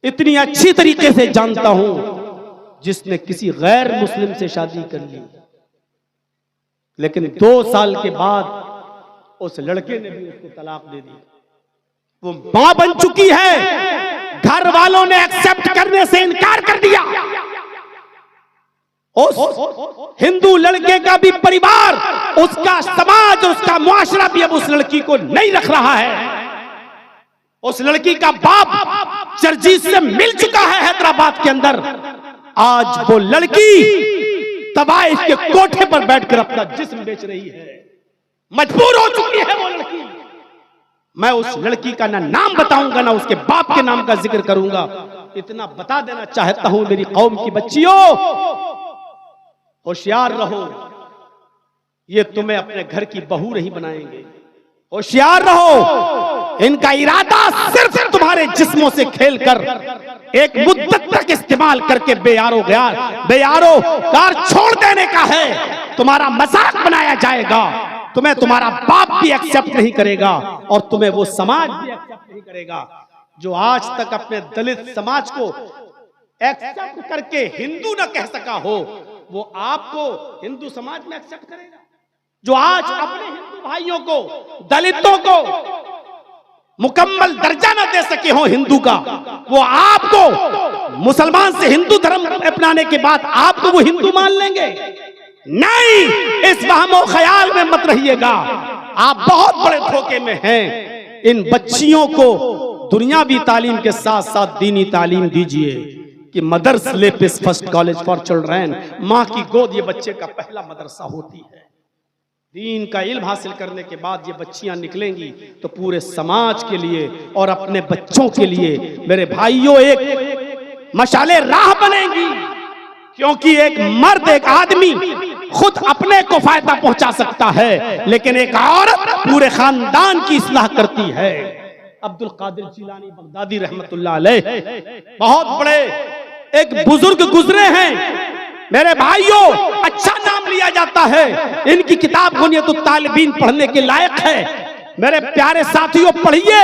इतनी अच्छी तरीके से जानता हूं जिसने किसी गैर मुस्लिम से शादी कर ली, लेकिन 2 साल के बाद उस लड़के ने भी उसको तलाक दे दी। वो मां बन चुकी है, घर वालों ने एक्सेप्ट करने से इनकार कर दिया। उस हिंदू लड़के का भी परिवार, उसका समाज, उसका मुआशरा भी अब उस लड़की को नहीं रख रहा है। उस लड़की का बाप जर्जीत से मिल चुका है हैदराबाद के अंदर। आज वो लड़की तवाइफ के कोठे पर बैठकर अपना जिस्म बेच रही है, मजबूर हो चुकी है वो लड़की। मैं उस लड़की का ना नाम बताऊंगा ना उसके बाप के नाम का जिक्र करूंगा। इतना बता देना चाहता हूं मेरी कौम की बच्चियों, होशियार रहो, ये तुम्हें अपने घर की बहू नहीं बनाएंगे। होशियार रहो, इनका इरादा सिर्फ तुम्हारे जिस्मों से खेलकर एक मुद्दत तक इस्तेमाल करके बेयारो कार छोड़ देने का है। तुम्हारा मजाक बनाया जाएगा, तुम्हें तुम्हारा बाप भी एक्सेप्ट नहीं करेगा और तुम्हें वो समाज भी एक्सेप्ट नहीं करेगा जो आज तक अपने दलित समाज को एक्सेप्ट करके हिंदू न कह सका हो, वो आपको हिंदू समाज में एक्सेप्ट करेगा। जो आज अपने हिंदू भाइयों को, दलितों को मुकम्मल दर्जा न दे सके हो हिंदू का, वो आपको मुसलमान से हिंदू धर्म अपनाने के बाद आपको वो हिंदू मान लेंगे? नहीं, इस वहमो ख्याल में मत रहिएगा, आप बहुत बड़े धोखे में हैं। इन बच्चियों को दुनियावी तालीम के साथ साथ दीनी तालीम दीजिए कि mother's lap is first college for children, माँ की गोद ये बच्चे का पहला मदरसा होती है। दीन का इल्म हासिल करने के बाद ये बच्चियां निकलेंगी तो पूरे समाज के लिए और अपने बच्चों के लिए मेरे भाइयों एक मशाले राह बनेंगी। क्योंकि एक मर्द, एक आदमी खुद अपने को फायदा पहुंचा सकता है, लेकिन एक औरत पूरे खानदान की इस्लाह करती है। अब्दुल कादिर जिलानी बगदादी रहमतुल्लाह अलैह बहुत बड़े एक बुजुर्ग गुजरे हैं मेरे भाइयों, अच्छा नाम लिया जाता है। इनकी किताब बुनियतुत तालिबीन पढ़ने के लायक है। मेरे प्यारे साथियों, पढ़िए।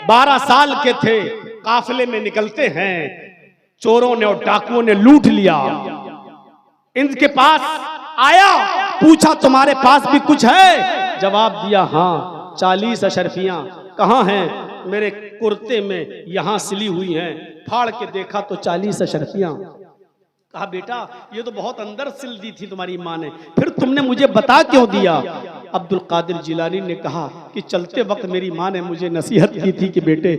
12 साल के थे, काफिले में निकलते हैं, चोरों ने और डाकुओं ने लूट लिया। इनके पास आया, पूछा तुम्हारे पास भी कुछ है? जवाब दिया हाँ, 40 अशरफियां। कहाँ हैं? मेरे कुर्ते में यहां सिली हुई हैं। फाड़ के देखा तो 40 अशरफियां। कहा बेटा ये तो बहुत अंदर सिल दी थी तुम्हारी माँ ने, फिर तुमने मुझे बता क्यों दिया? अब्दुल कादिर जिलानी ने कहा कि चलते वक्त मेरी माँ ने मुझे नसीहत की थी कि बेटे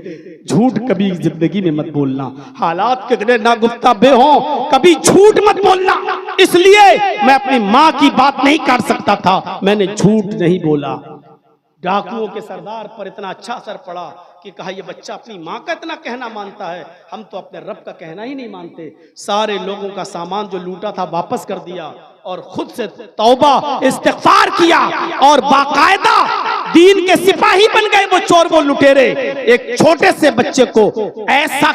झूठ कभी जिंदगी में मत बोलना, हालात कितने नागुफ्ताबे हों, कभी झूठ मत बोलना। इसलिए मैं अपनी माँ की बात नहीं कर सकता था, मैंने झूठ नहीं बोला। डाकुओं के सरदार पर इतना अच्छा असर पड़ा कि कहा ये बच्चा अपनी माँ का इतना कहना मानता है, हम तो अपने रब का कहना ही नहीं मानते। सारे लोगों का सामान जो लूटा था वापस कर दिया और खुद से तौबा इस्तिग़फ़ार किया और बाकायदा दीन के सिपाही बन गए वो चोर, वो लुटेरे। एक छोटे से बच्चे को ऐसा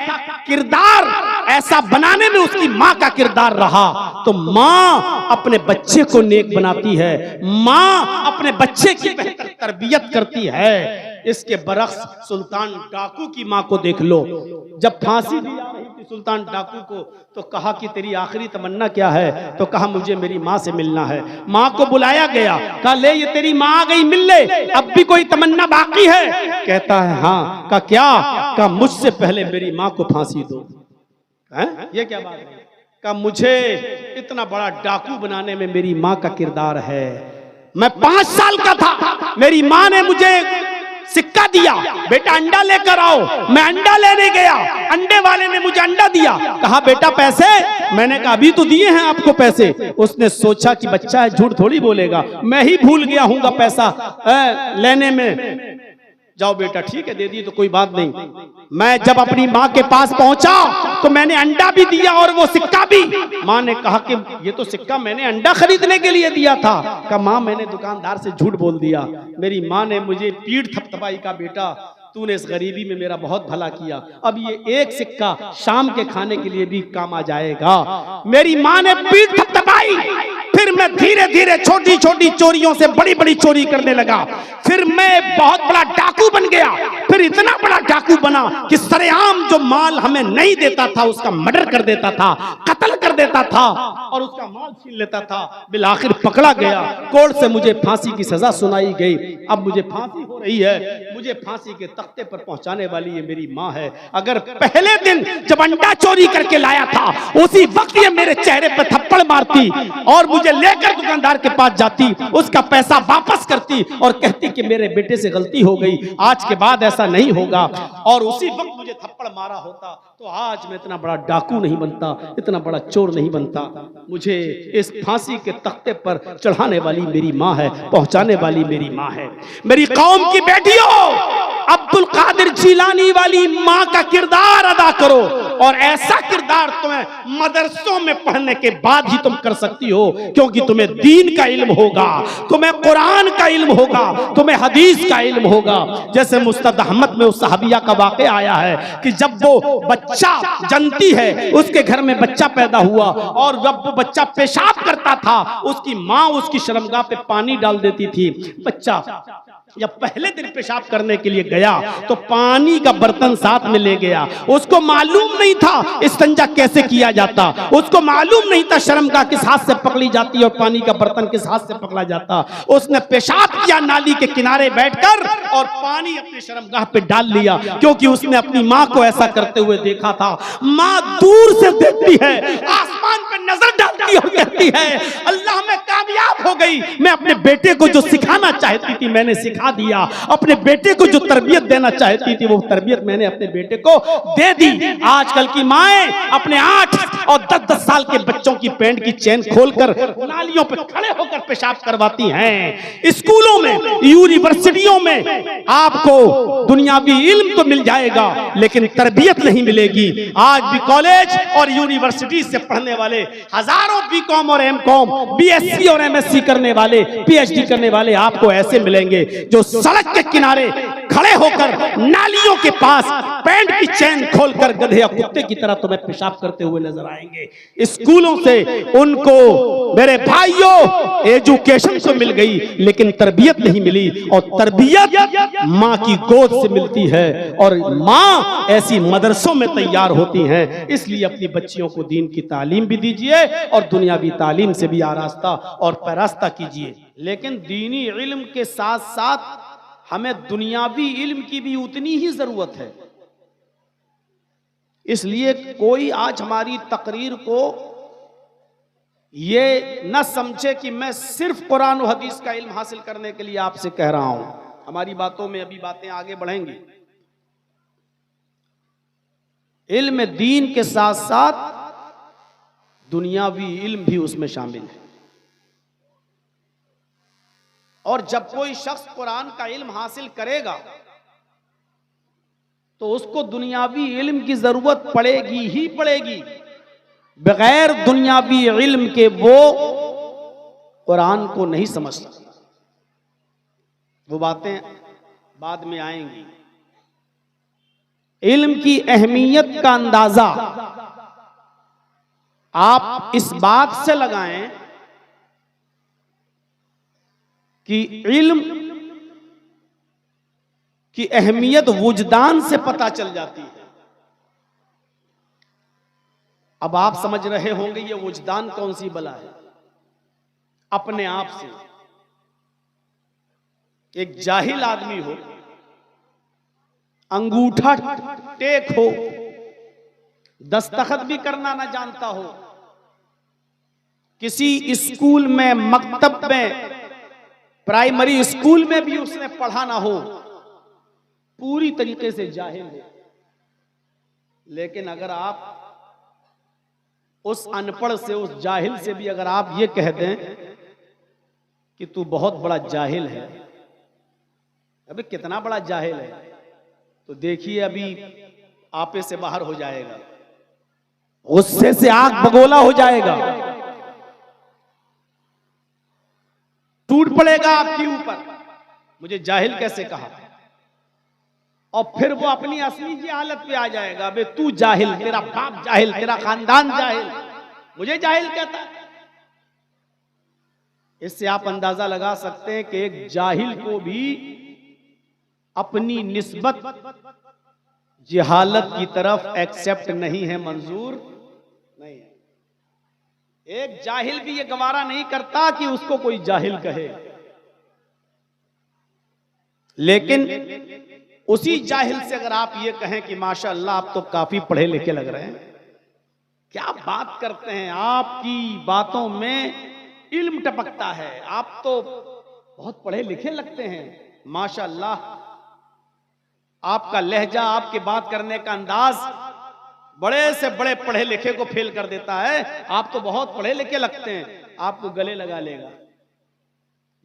किरदार, ऐसा बनाने में उसकी माँ का किरदार रहा। तो माँ अपने बच्चे को नेक बनाती है, माँ अपने बच्चे की बेहतर तरबियत करती है। इसके बरक्स सुल्तान डाकू की माँ को देख लो, जब फांसी दी जा रही थी सुल्तान डाकू को तो कहा कि तेरी आखिरी तमन्ना क्या है? तो कहा मुझे मेरी माँ से मिलना है। माँ को बुलाया गया, कहा ले ये तेरी माँ आ गई, मिल ले, अब भी कोई तमन्ना बाकी है? कहता है हाँ। कहा क्या? कहा मुझसे पहले मेरी माँ को फांसी दो। हैं? ये क्या बात है? कहा मुझे इतना बड़ा डाकू बनाने में मेरी माँ का किरदार है। मैं 5 साल का था, मेरी माँ ने मुझे सिक्का दिया, बेटा अंडा लेकर आओ। मैं अंडा लेने गया, अंडे वाले ने मुझे अंडा दिया, कहा बेटा पैसे? मैंने कहा अभी तो दिए हैं आपको पैसे। उसने सोचा कि बच्चा है, झूठ थोड़ी बोलेगा, मैं ही भूल गया हूँगा पैसा लेने में। जाओ बेटा, ठीक है दे दी तो कोई बात नहीं। मैं जब अपनी माँ के पास पहुंचा तो मैंने अंडा भी दिया और वो सिक्का भी। माँ ने कहा कि ये तो सिक्का मैंने अंडा खरीदने के लिए दिया था। कहा माँ मैंने दुकानदार से झूठ बोल दिया। मेरी माँ ने मुझे पीठ थपथपाई, का बेटा तूने इस गरीबी में मेरा बहुत भला किया, अब ये एक सिक्का शाम के खाने के लिए भी काम आ जाएगा। मेरी माँ ने पीठ थपथपाई। फिर मैं धीरे धीरे छोटी छोटी चोरियों से बड़ी बड़ी चोरी करने लगा। फिर मैं बहुत बड़ा डाकू बन गया। फिर इतना बड़ा डाकू बना कि सरेआम जो माल हमें नहीं देता था उसका मर्डर कर देता था, कत्ल कर देता था और उसका माल छीन लेता था। बिलाखिर पकड़ा गया, कोर्ट से मुझे फांसी की सजा सुनाई गई। अब मुझे फांसी हो रही है, मुझे फांसी के तख्ते पर पहुंचाने वाली ये मेरी माँ है। अगर पहले दिन जब अंडा चोरी करके लाया था उसी वक्त ये मेरे चेहरे पर थप्पड़ मारती और मुझे लेकर दुकानदार के पास जाती, उसका पैसा वापस करती और कहती कि मेरे बेटे से गलती हो गई, आज के बाद ऐसा नहीं होगा, और उसी वक्त मुझे थप्पड़ मारा होता तो आज मैं इतना बड़ा डाकू नहीं बनता, इतना बड़ा चोर नहीं बनता। मुझे इस फांसी के तख्ते पर चढ़ाने वाली मेरी माँ है, पहुंचाने वाली मेरी माँ है। मेरी कौम की बेटियों, पिलाने वाली माँ का किरदार अदा करो, और ऐसा किरदार तुम्हें मदरसों में पढ़ने के बाद ही तुम कर सकती हो, क्योंकि तुम्हें दीन का इल्म होगा, तुम्हें कुरान का इल्म होगा, तुम्हें हदीस का इल्म होगा। जैसे मुस्तद अहमद में उस सहाबिया का वाक़या आया है कि जब वो बच्चा जनती है, उसके घर में बच्चा पैदा हुआ, और जब वो बच्चा पेशाब करता था, उसकी माँ उसकी शर्मगाह पे पानी डाल देती थी। बच्चा जब पहले दिन पेशाब करने के लिए गया तो पानी का बर्तन साथ में ले गया। उसको मालूम नहीं था इस्तिंजा कैसे किया जाता, उसको मालूम नहीं था शर्मगाह किस हाथ से पकड़ी जाती और पानी का बर्तन किस हाथ से पकड़ा जाता। उसने पेशाब किया नाली के किनारे बैठकर और पानी अपने शर्मगाह पे डाल लिया, क्योंकि उसने अपनी माँ को ऐसा करते हुए देखा था। माँ दूर से देखती है, आसमान पे नजर डालती और कहती है, अल्लाह मैं कामयाब हो गई, मैं अपने बेटे को जो सिखाना चाहती थी मैंने सिखा दिया, अपने बेटे को जो तरबियत देना चाहती थी वो तरबियत मैंने अपने बेटे को दे दी। आजकल की माएं अपने 8 और 10-10 साल के बच्चों की पैंट की चेन खोलकर नालियों पे खड़े होकर पेशाब करवाती हैं। स्कूलों में, यूनिवर्सिटियों में आपको दुनियावी इल्म तो मिल जाएगा लेकिन तरबियत नहीं मिलेगी। आज भी कॉलेज और यूनिवर्सिटी से पढ़ने वाले हजारों बीकॉम और एमकॉम, बीएससी और एमएससी करने वाले, पीएचडी करने वाले आपको ऐसे मिलेंगे जो सड़क के किनारे खड़े होकर नालियों के पास पैंट की चेन खोलकर गधे या कुत्ते की तरह तुम्हें पेशाब करते हुए नजर आएंगे। स्कूलों से उनको मेरे भाइयों एजुकेशन तो मिल गई लेकिन तरबियत नहीं मिली, और तरबियत माँ की गोद से मिलती है और माँ ऐसी मदरसों में तैयार होती हैं। इसलिए अपनी बच्चियों को दीन की तालीम भी दीजिए और दुनियावी तालीम से भी आरास्ता और पैरास्ता कीजिए। लेकिन दीनी इल्म के साथ साथ हमें दुनियावी इल्म की भी उतनी ही जरूरत है। इसलिए कोई आज हमारी तकरीर को ये न समझे कि मैं सिर्फ कुरान और हदीस का इल्म हासिल करने के लिए आपसे कह रहा हूं। हमारी बातों में अभी बातें आगे बढ़ेंगी। इल्म दीन के साथ साथ दुनियावी इल्म भी उसमें शामिल है। और जब कोई शख्स कुरान का इल्म हासिल करेगा तो उसको दुनियावी इल्म की जरूरत पड़ेगी ही पड़ेगी। बगैर दुनियावी इल्म के वो कुरान को नहीं समझ सकता। वो बातें बाद में आएंगी। इल्म की अहमियत का अंदाजा आप इस बात से लगाएं कि इल्म की अहमियत वुजदान से पता चल जाती है। अब आप समझ रहे होंगे ये वुजदान कौन सी बला है। अपने आप से एक जाहिल आदमी हो, अंगूठा टेक हो, दस्तखत भी करना ना जानता हो, किसी स्कूल में, मकतब में, प्राइमरी स्कूल में भी उसने पढ़ा ना हो, पूरी तरीके से जाहिल हो, लेकिन अगर आप उस अनपढ़ से, उस जाहिल से भी अगर आप ये कह दें कि तू बहुत बड़ा जाहिल है, अबे कितना बड़ा जाहिल है, तो देखिए अभी आपे से बाहर हो जाएगा, गुस्से से आग बगोला हो जाएगा, टूट पड़ेगा आपके ऊपर, मुझे जाहिल कैसे कहा। और फिर वो अपनी असली की हालत पे आ जाएगा, अबे तू जाहिल, तेरा बाप जाहिल, तेरा खानदान जाहिल, मुझे जाहिल कहता। इससे आप अंदाजा लगा सकते हैं कि एक जाहिल को भी अपनी निस्बत जहालत की तरफ एक्सेप्ट नहीं है, मंजूर नहीं है। एक जाहिल भी ये गवारा नहीं करता कि उसको कोई जाहिल कहे, लेकिन उसी जाहिल से अगर आप ये कहें कि माशाअल्लाह आप तो काफी पढ़े लिखे लग रहे हैं, क्या बात करते हैं, आपकी बातों में इल्म टपकता है, आप तो बहुत पढ़े लिखे लगते हैं, माशाअल्लाह आपका लहजा, आपके बात करने का अंदाज बड़े से बड़े पढ़े लिखे को फेल कर देता है, आप तो बहुत पढ़े लिखे लगते हैं। आपको गले लगा लेगा,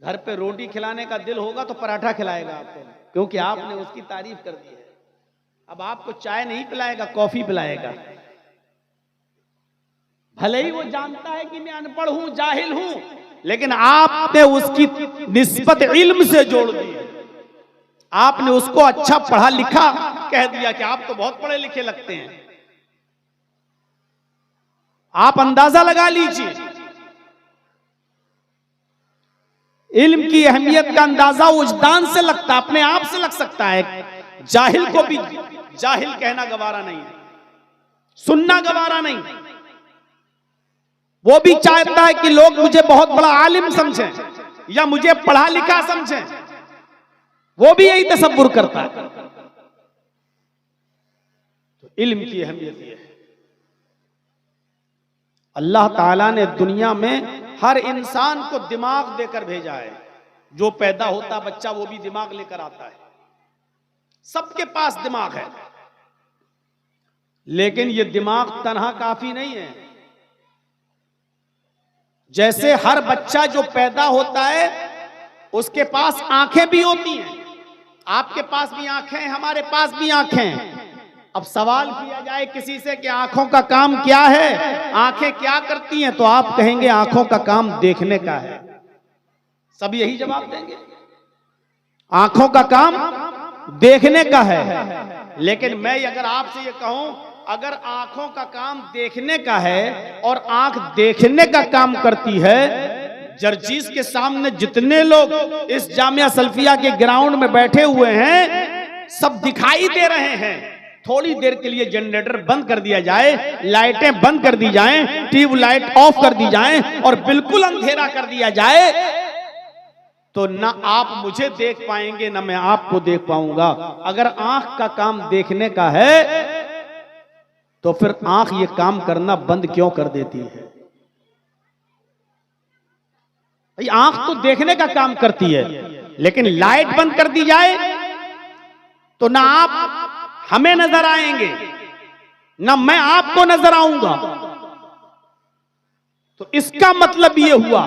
घर पे रोटी खिलाने का दिल होगा तो पराठा खिलाएगा आपको, क्योंकि आपने उसकी तारीफ कर दी है। अब आपको चाय नहीं पिलाएगा, कॉफी पिलाएगा। भले ही वो जानता है कि मैं अनपढ़ हूं, जाहिल हूं, लेकिन आपने उसकी निस्बत इल्म से जोड़ दी। आपने उसको अच्छा पढ़ा लिखा कह दिया कि आप तो बहुत पढ़े लिखे लगते हैं। आप अंदाजा लगा लीजिए, इल्म की अहमियत का अंदाजा वजदान से लगता है, अपने आप से लग सकता है। जाहिल को भी जाहिल कहना गवारा नहीं है, सुनना गवारा नहीं। वो भी चाहता है कि लोग मुझे बहुत बड़ा आलिम समझें या मुझे पढ़ा लिखा समझें, वो भी यही तसव्वुर करता है। तो इल्म की अहमियत यह है। अल्लाह ताला ने दुनिया में हर इंसान को दिमाग देकर भेजा है। जो पैदा होता बच्चा वो भी दिमाग लेकर आता है, सबके पास दिमाग है। लेकिन ये दिमाग तन्हा काफी नहीं है। जैसे हर बच्चा जो पैदा होता है उसके पास आंखें भी होती हैं, आपके पास भी आंखें हैं, हमारे पास भी आंखें हैं। अब सवाल किया जाए किसी से कि आंखों का काम क्या है, आंखें क्या करती हैं, तो आप कहेंगे आंखों का काम देखने का है। सब यही जवाब देंगे, आंखों का काम देखने का है। लेकिन मैं अगर आपसे ये कहूं, अगर आंखों का काम देखने का है और आंख देखने का काम करती है, जर्जीस के सामने जितने लोग इस जामिया सल्फिया के ग्राउंड में बैठे हुए हैं सब दिखाई दे रहे हैं। थोड़ी देर के लिए जनरेटर बंद कर दिया जाए, लाइटें बंद कर दी जाएं, ट्यूब लाइट ऑफ कर दी जाएं और बिल्कुल अंधेरा कर दिया जाए, तो ना आप मुझे देख पाएंगे ना मैं आपको देख पाऊंगा। अगर आंख का काम देखने का है तो फिर आंख ये काम करना बंद क्यों कर देती है? भाई आंख तो देखने का काम करती है, लेकिन लाइट बंद कर दी जाए तो ना आप हमें नजर आएंगे ना मैं आपको नजर आऊंगा। तो इसका मतलब ये हुआ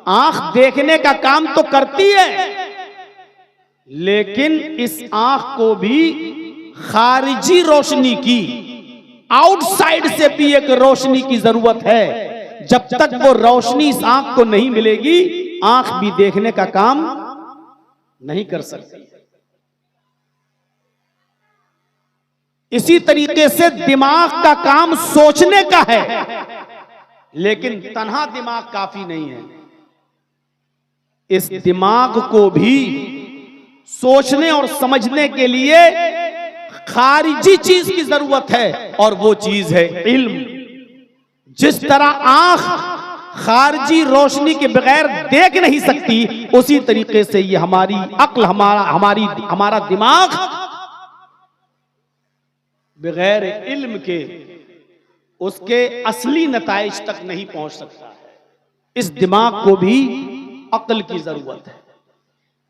आंख देखने का काम तो करती है, लेकिन इस आंख को भी खारिजी रोशनी की, आउटसाइड से भी एक रोशनी की जरूरत है। जब तक वो रोशनी इस आंख को नहीं मिलेगी, आंख भी देखने का काम नहीं कर सकती। इसी तरीके से दिमाग का काम सोचने का है, लेकिन तन्हा दिमाग काफी नहीं है। इस दिमाग को भी सोचने और समझने के लिए खारिजी चीज की जरूरत है, और वो चीज है इल्म। जिस तरह आंख खारिजी रोशनी के बगैर देख नहीं सकती, उसी तरीके से ये हमारी अक्ल, हमारा दिमाग बगैर इल्म के उसके असली नताइज तक नहीं पहुंच सकता है। इस दिमाग को भी अक्ल की जरूरत है।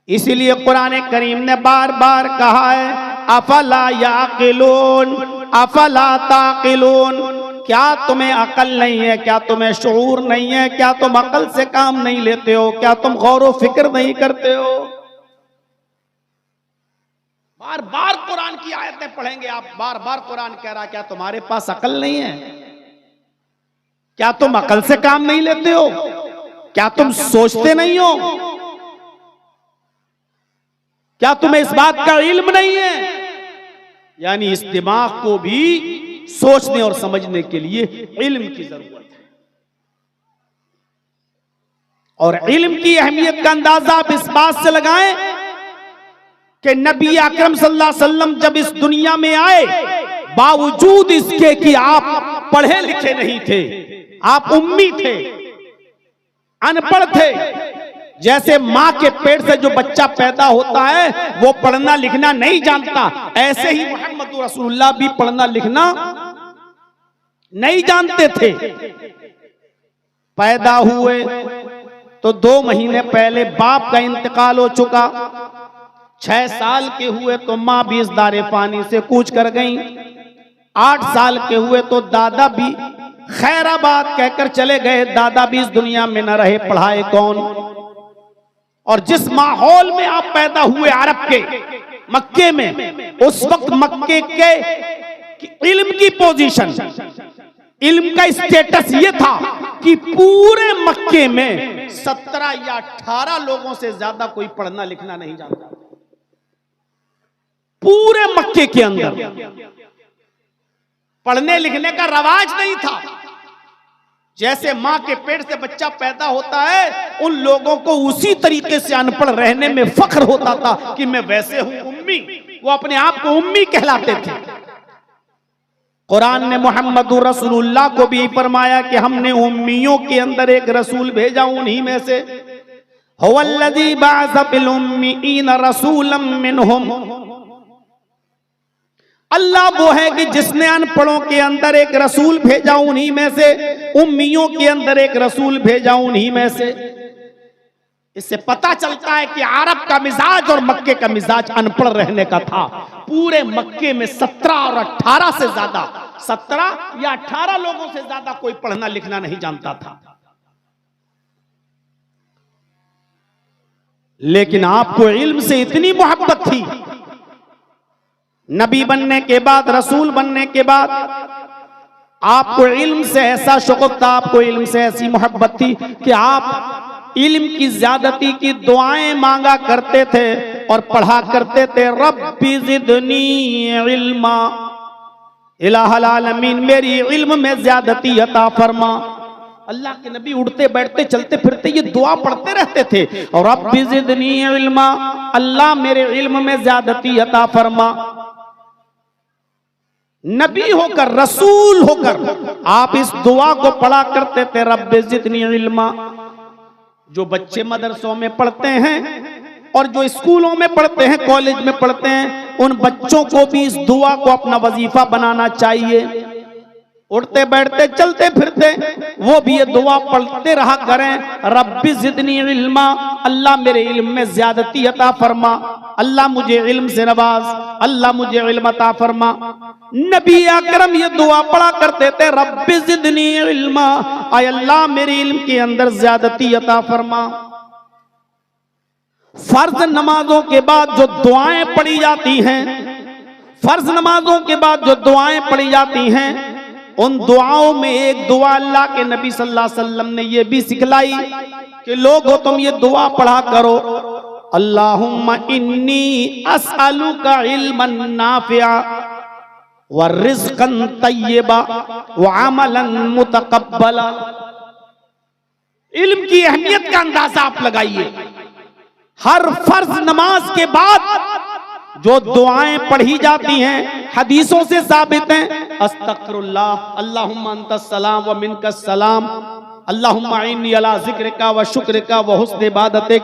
इसीलिए कुरान करीम ने बार बार कहा है, अफला याकिलून अफला ताकिलून, क्या तुम्हें अकल नहीं है, क्या तुम्हें शऊर नहीं है, क्या तुम अकल से काम नहीं लेते हो, क्या तुम गौर व फिक्र नहीं करते हो? बार बार कुरान की आयतें पढ़ेंगे आप, बार बार कुरान कह रहा, क्या तुम्हारे पास अकल नहीं है? क्या तुम अकल से काम नहीं लेते हो? क्या तुम सोचते नहीं हो? क्या तुम्हें इस बात का इल्म नहीं है? यानी इस दिमाग को भी सोचने और समझने के लिए इल्म की जरूरत है। और इल्म की अहमियत का अंदाजा आप इस बात से लगाएं कि नबी अकरम सल्लल्लाहु अलैहि वसल्लम जब इस दुनिया में आए, बावजूद इसके कि आप पढ़े लिखे नहीं थे, आप उम्मी थे, अनपढ़ थे। जैसे माँ के पेट से जो बच्चा पैदा होता है वो पढ़ना लिखना नहीं जानता, ऐसे ही मोहम्मद रसूलुल्लाह भी पढ़ना लिखना नहीं जानते थे। पैदा हुए तो 2 महीने पहले बाप का इंतकाल हो चुका। 6 साल के हुए तो माँ भी इस दारे पानी से कूच कर गई। 8 साल के हुए तो दादा भी खैराबाद कहकर चले गए, दादा भी इस दुनिया में न रहे, पढ़ाए कौन? और जिस माहौल में आप पैदा हुए अरब के मक्के में, उस वक्त मक्के के इल्म की पोजीशन, इल्म का स्टेटस ये था कि पूरे मक्के में 17 या 18 लोगों से ज्यादा कोई पढ़ना लिखना नहीं जानता। पूरे मक्के के अंदर पढ़ने लिखने का रवाज नहीं था। जैसे मां के पेट से बच्चा पैदा होता है, उन लोगों को उसी तरीके से अनपढ़ रहने में फख्र होता था कि मैं वैसे हूं उम्मी। वो अपने आप को उम्मी कहलाते थे। कुरान ने मोहम्मदुर रसूलुल्लाह को भी फरमाया कि हमने उम्मियों के अंदर एक रसूल भेजा, उन्हीं में से हुवल्लज़ी बअस फिल उम्मीईन रसूलन मिनहुम। अल्लाह वो है कि जिसने अनपढ़ों के अंदर एक रसूल भेजा, उन्हीं में से, उम्मियों के अंदर एक रसूल भेजा, उन्हीं में से। इससे पता चलता है कि अरब का मिजाज और मक्के का मिजाज अनपढ़ रहने का था। पूरे मक्के में 17 और 18 से ज्यादा, 17 या 18 लोगों से ज्यादा कोई पढ़ना लिखना नहीं जानता था। लेकिन आपको इल्म से इतनी मोहब्बत थी, नबी बनने के बाद, रसूल बनने के बाद आपको इल्म से ऐसा शौक़ था, आपको इल्म से ऐसी मोहब्बत थी कि आप इल्म की ज्यादती की दुआएं मांगा करते थे और पढ़ा करते थे, रब्बी ज़िदनी इल्मा, इलाहुल आलमीन मेरी इल्म में ज्यादती अता फरमा। अल्लाह के नबी उठते बैठते चलते फिरते ये दुआ पढ़ते रहते थे, और रब्बी ज़िदनी इल्मा, अल्लाह मेरे इल्म में ज्यादती अता फरमा। नबी होकर, रसूल होकर आप इस दुआ को पढ़ा करते थे, रब्बी ज़िदनी इल्मा। जो बच्चे मदरसों में पढ़ते हैं और जो स्कूलों में पढ़ते हैं, कॉलेज में पढ़ते हैं, उन बच्चों को भी इस दुआ को अपना वजीफा बनाना चाहिए। उठते बैठते चलते फिरते वो भी ये दुआ पढ़ते रहा करें, रब्बी ज़िदनी इल्मा, अल्लाह मेरे इल्म में ज्यादती अता फरमा, अल्लाह मुझे इल्म से नवाज, अल्लाह मुझे इल्म अता फरमा। नबी अकरम ये दुआ पढ़ा करते थे, रब्बी ज़िदनी इल्मा, आय अल्लाह मेरे इल्म के अंदर ज्यादती अता फरमा। फर्ज नमाजों के बाद जो दुआएं पढ़ी जाती हैं, फर्ज नमाजों के बाद जो दुआएं पढ़ी जाती हैं, उन दुआओं में एक दुआ अल्लाह के नबी सल्लल्लाहु अलैहि वसल्लम ने ये भी सिखलाई कि लोगों तुम ये दुआ पढ़ा करो, अल्लाहुम्मा इन्नी अस्अलुका इल्मन नाफिआ व रिज़्क़न तय्यबा व अमलन मुतक़ब्बला। इल्म की अहमियत का अंदाजा आप लगाइए। हर फर्ज नमाज के बाद जो दुआएं पढ़ी जाती हैं, हदीसों से साबित हैं, अस्तगफिरुल्लाह, अल्लाहुम्मा अंतस सलाम व मिनकस सलाम, अल्लाहुम्मा इन्नी अला ज़िक्रिका व शुक्रिका व हुस्न इबादतिक,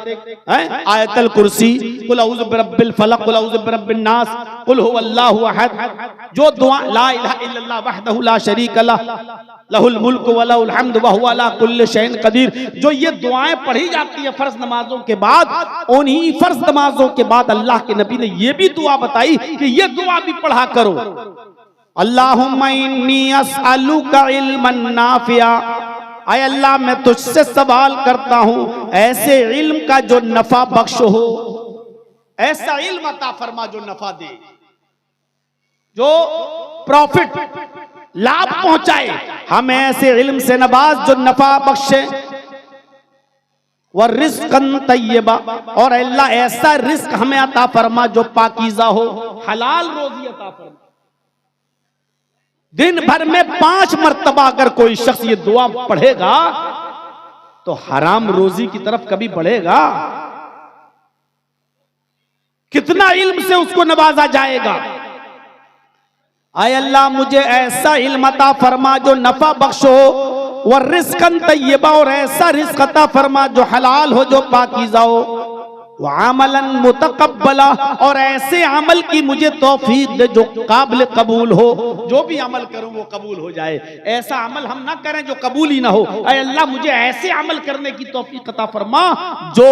आयतुल कुर्सी, कुल औज़ु बिरब्बिल फलक, कुल औज़ु बिरब्बिन नास, कुल हुवल्लाहु अहद। जो दुआ, ला इलाहा इल्लल्लाह वहदहु ला शरीका लह, लहुल मुल्क व लहुल हम्द व हुवा अला कुल्लि शैइन कदीर, जो ये दुआएं पढ़ी जाती है फर्ज नमाजों के बाद, उन्हीं फर्ज नमाजों के बाद अल्लाह के नबी ने ये भी दुआ बताई कि ये दुआ भी पढ़ा करो, अल्लाहुम्मा इन्नी अस्अलुका इल्मन नाफिआ, आय अल्लाह मैं तुझसे सवाल करता हूं ऐसे इल्म का जो नफा बख्श हो, ऐसा इल्म अता फरमा जो नफा दे, जो प्रॉफिट, लाभ पहुंचाए। हमें ऐसे इल्म से नवाज जो नफा बख्शे, व रिज़्क़न तय्यबा, और अल्लाह ऐसा रिस्क हमें अता फरमा जो पाकीज़ा हो, हलाल रोजी अता फरमा। दिन भर में 5 मर्तबा अगर कोई शख्स ये दुआ पढ़ेगा तो हराम रोजी की तरफ कभी बढ़ेगा? कितना इल्म से उसको नवाजा जाएगा। आय अल्लाह मुझे ऐसा इल्म अता फरमा जो नफा बख्श हो, व रिज़्क़न तय्यबा, और ऐसा रिज़्क़ अता फरमा जो हलाल हो, जो पाकीज़ा हो, व अमलन मुतक़ब्बला, और ऐसे अमल की मुझे तौफीक दे जो काबिल कबूल हो, जो भी अमल करूं वो कबूल हो जाए। ऐसा अमल हम ना करें जो कबूल ही ना हो। ऐ अल्लाह मुझे ऐसे अमल करने की तौफीक अता फरमा जो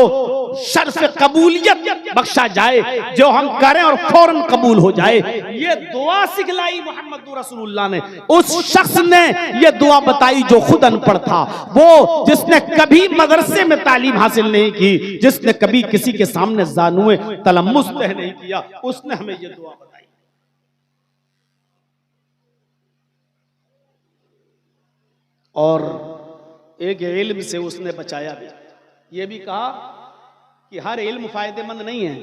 शर्फ कबूलियत बख्शा जाए, जो हम करें और फौरन कबूल हो जाए। ये दुआ सिखलाई मोहम्मद रसूलुल्लाह ने। उस शख्स ने ये दुआ बताई जो खुद अनपढ़ था, वो जिसने कभी मदरसे में तालीम हासिल नहीं की, जिसने कभी किसी के सामने जानुए तलम्मुस तह नहीं किया, उसने हमें ये दुआ बताई। और एक इल्म से उसने बचाया भी। ये भी कहा कि हर इल्म फायदेमंद नहीं है,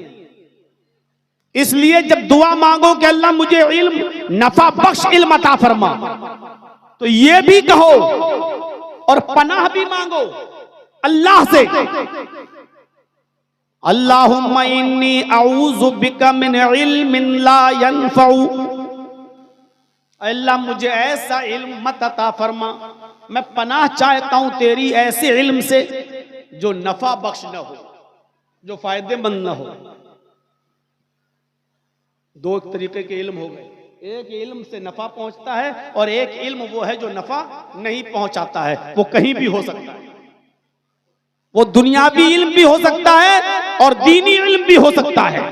इसलिए जब दुआ मांगो कि अल्लाह मुझे इल्म नफा बख्श इल्म अता फरमा, तो ये भी कहो और पनाह भी मांगो अल्लाह से, अल्लाहुम्मा इन्नी अऊज़ु बिका मिन इल्मिन ला यनफ़उ, अल्लाह मुझे ऐसा इल्म मत अता फरमा, मैं पनाह चाहता हूं तेरी ऐसे इल्म से जो नफा बख्श न हो, जो फायदेमंद न हो। दो तरीके के इल्म हो गए, एक इल्म से नफा पहुंचता है और एक इल्म वो है जो नफा नहीं पहुंचाता है। वो कहीं भी हो सकता है, वो दुनियावी इल्म भी हो सकता है और दीनी इल्म भी हो सकता है।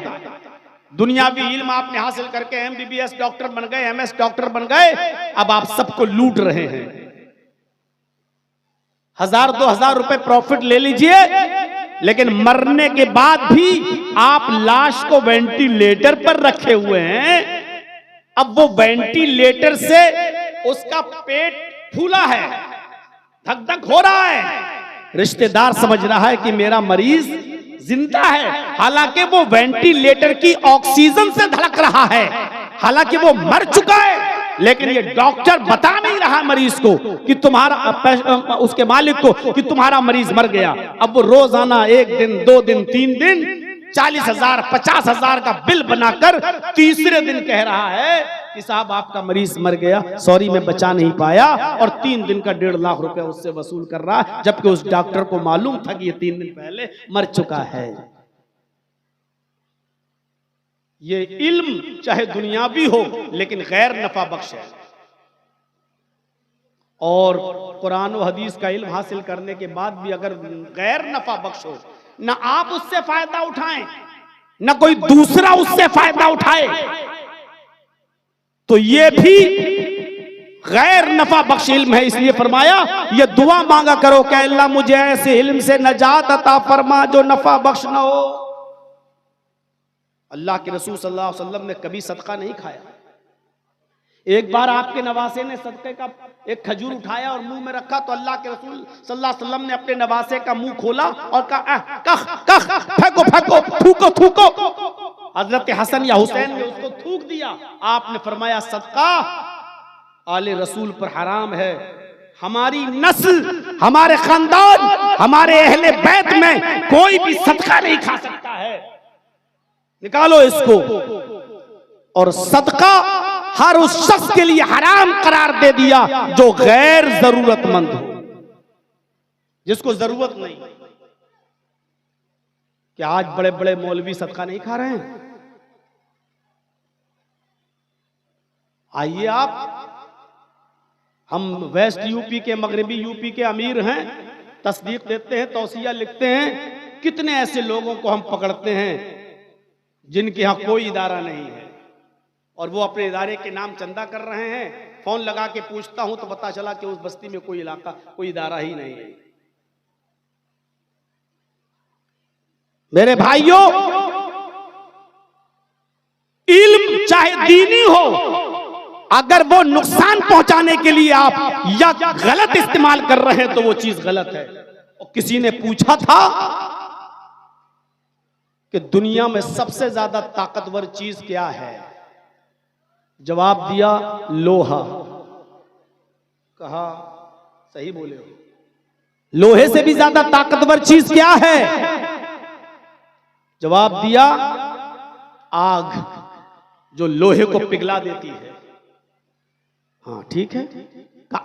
दुनियावी इल्म आपने हासिल करके एमबीबीएस डॉक्टर बन गए, एमएस डॉक्टर बन गए, अब आप सबको लूट रहे हैं। 1000-2000 रुपए प्रॉफिट ले लीजिए, लेकिन मरने के बाद भी आप लाश को वेंटिलेटर पर रखे हुए हैं। अब वो वेंटिलेटर से उसका पेट फूला है, धक धक हो रहा है, रिश्तेदार समझ रहा है कि मेरा मरीज जिंदा है, हालांकि वो वेंटिलेटर की ऑक्सीजन से धड़क रहा है, हालांकि वो मर चुका है। लेकिन ये डॉक्टर बता नहीं रहा मरीज को कि तुम्हारा, उसके मालिक को, कि तुम्हारा मरीज मर गया। अब वो रोजाना 1 दिन 2 दिन 3 दिन 40,000 50,000 का बिल बनाकर तीसरे दिन कह रहा है कि साहब आपका मरीज मर गया, सॉरी मैं बचा नहीं पाया, और 3 दिन का 1.5 लाख रुपए उससे वसूल कर रहा है, जबकि उस डॉक्टर को मालूम था कि ये 3 दिन पहले मर चुका है। ये इल्म चाहे दुनियावी हो लेकिन गैर नफा बख्श है। और कुरान और हदीस का इल्म हासिल करने के बाद भी अगर गैर नफा बख्श हो, ना आप उससे फायदा उठाएं ना कोई दूसरा उससे फायदा उठाए, तो ये भी गैर नफा बख्श इल्म है। इसलिए फरमाया ये दुआ मांगा करो कि अल्लाह मुझे ऐसे इल्म से नजात अता फरमा जो नफा बख्श ना हो। अल्लाह के रसूल सल्लल्लाहु अलैहि वसल्लम ने कभी सदका नहीं खाया। एक बार आपके नवासे ने सदके का एक खजूर उठाया और मुंह में रखा, तो अल्लाह के रसूल सल्लल्लाहु अलैहि वसल्लम ने अपने नवासे का मुंह खोला और कहा कख कख फेंको फेंको थूको थूको। हजरत हसन या हुसैन ने उसको थूक दिया। आपने फरमाया सदका आले रसूल पर हराम है, हमारी नस्ल, हमारे खानदान, हमारे अहले बैत में कोई भी सदका नहीं खा सकता है, निकालो इसको। और सदका हर उस शख्स के लिए हराम करार दे दिया जो गैर जरूरतमंद हो, जिसको जरूरत नहीं। क्या आज बड़े बड़े मौलवी सदका नहीं खा रहे हैं? आइए आप, हम वेस्ट यूपी के, मगरबी यूपी के अमीर हैं, तस्दीक देते हैं, तौसिया लिखते हैं। कितने ऐसे लोगों को हम पकड़ते हैं जिनके यहाँ कोई इदारा नहीं है और वो अपने इदारे के नाम चंदा कर रहे हैं। फोन लगा के पूछता हूं तो पता चला कि उस बस्ती में कोई इलाका, कोई इदारा ही नहीं है। मेरे भाइयों, इल्म चाहे दीनी हो, अगर वो नुकसान पहुंचाने के लिए आप या गलत इस्तेमाल कर रहे हैं तो वो चीज गलत है। और किसी ने पूछा था कि दुनिया में सबसे ज्यादा ताकतवर चीज क्या है? जवाब दिया लोहा। कहा सही बोले हो, लोहे से भी ज्यादा ताकतवर चीज क्या है? जवाब दिया आग, जो लोहे को पिघला देती है। हाँ ठीक है।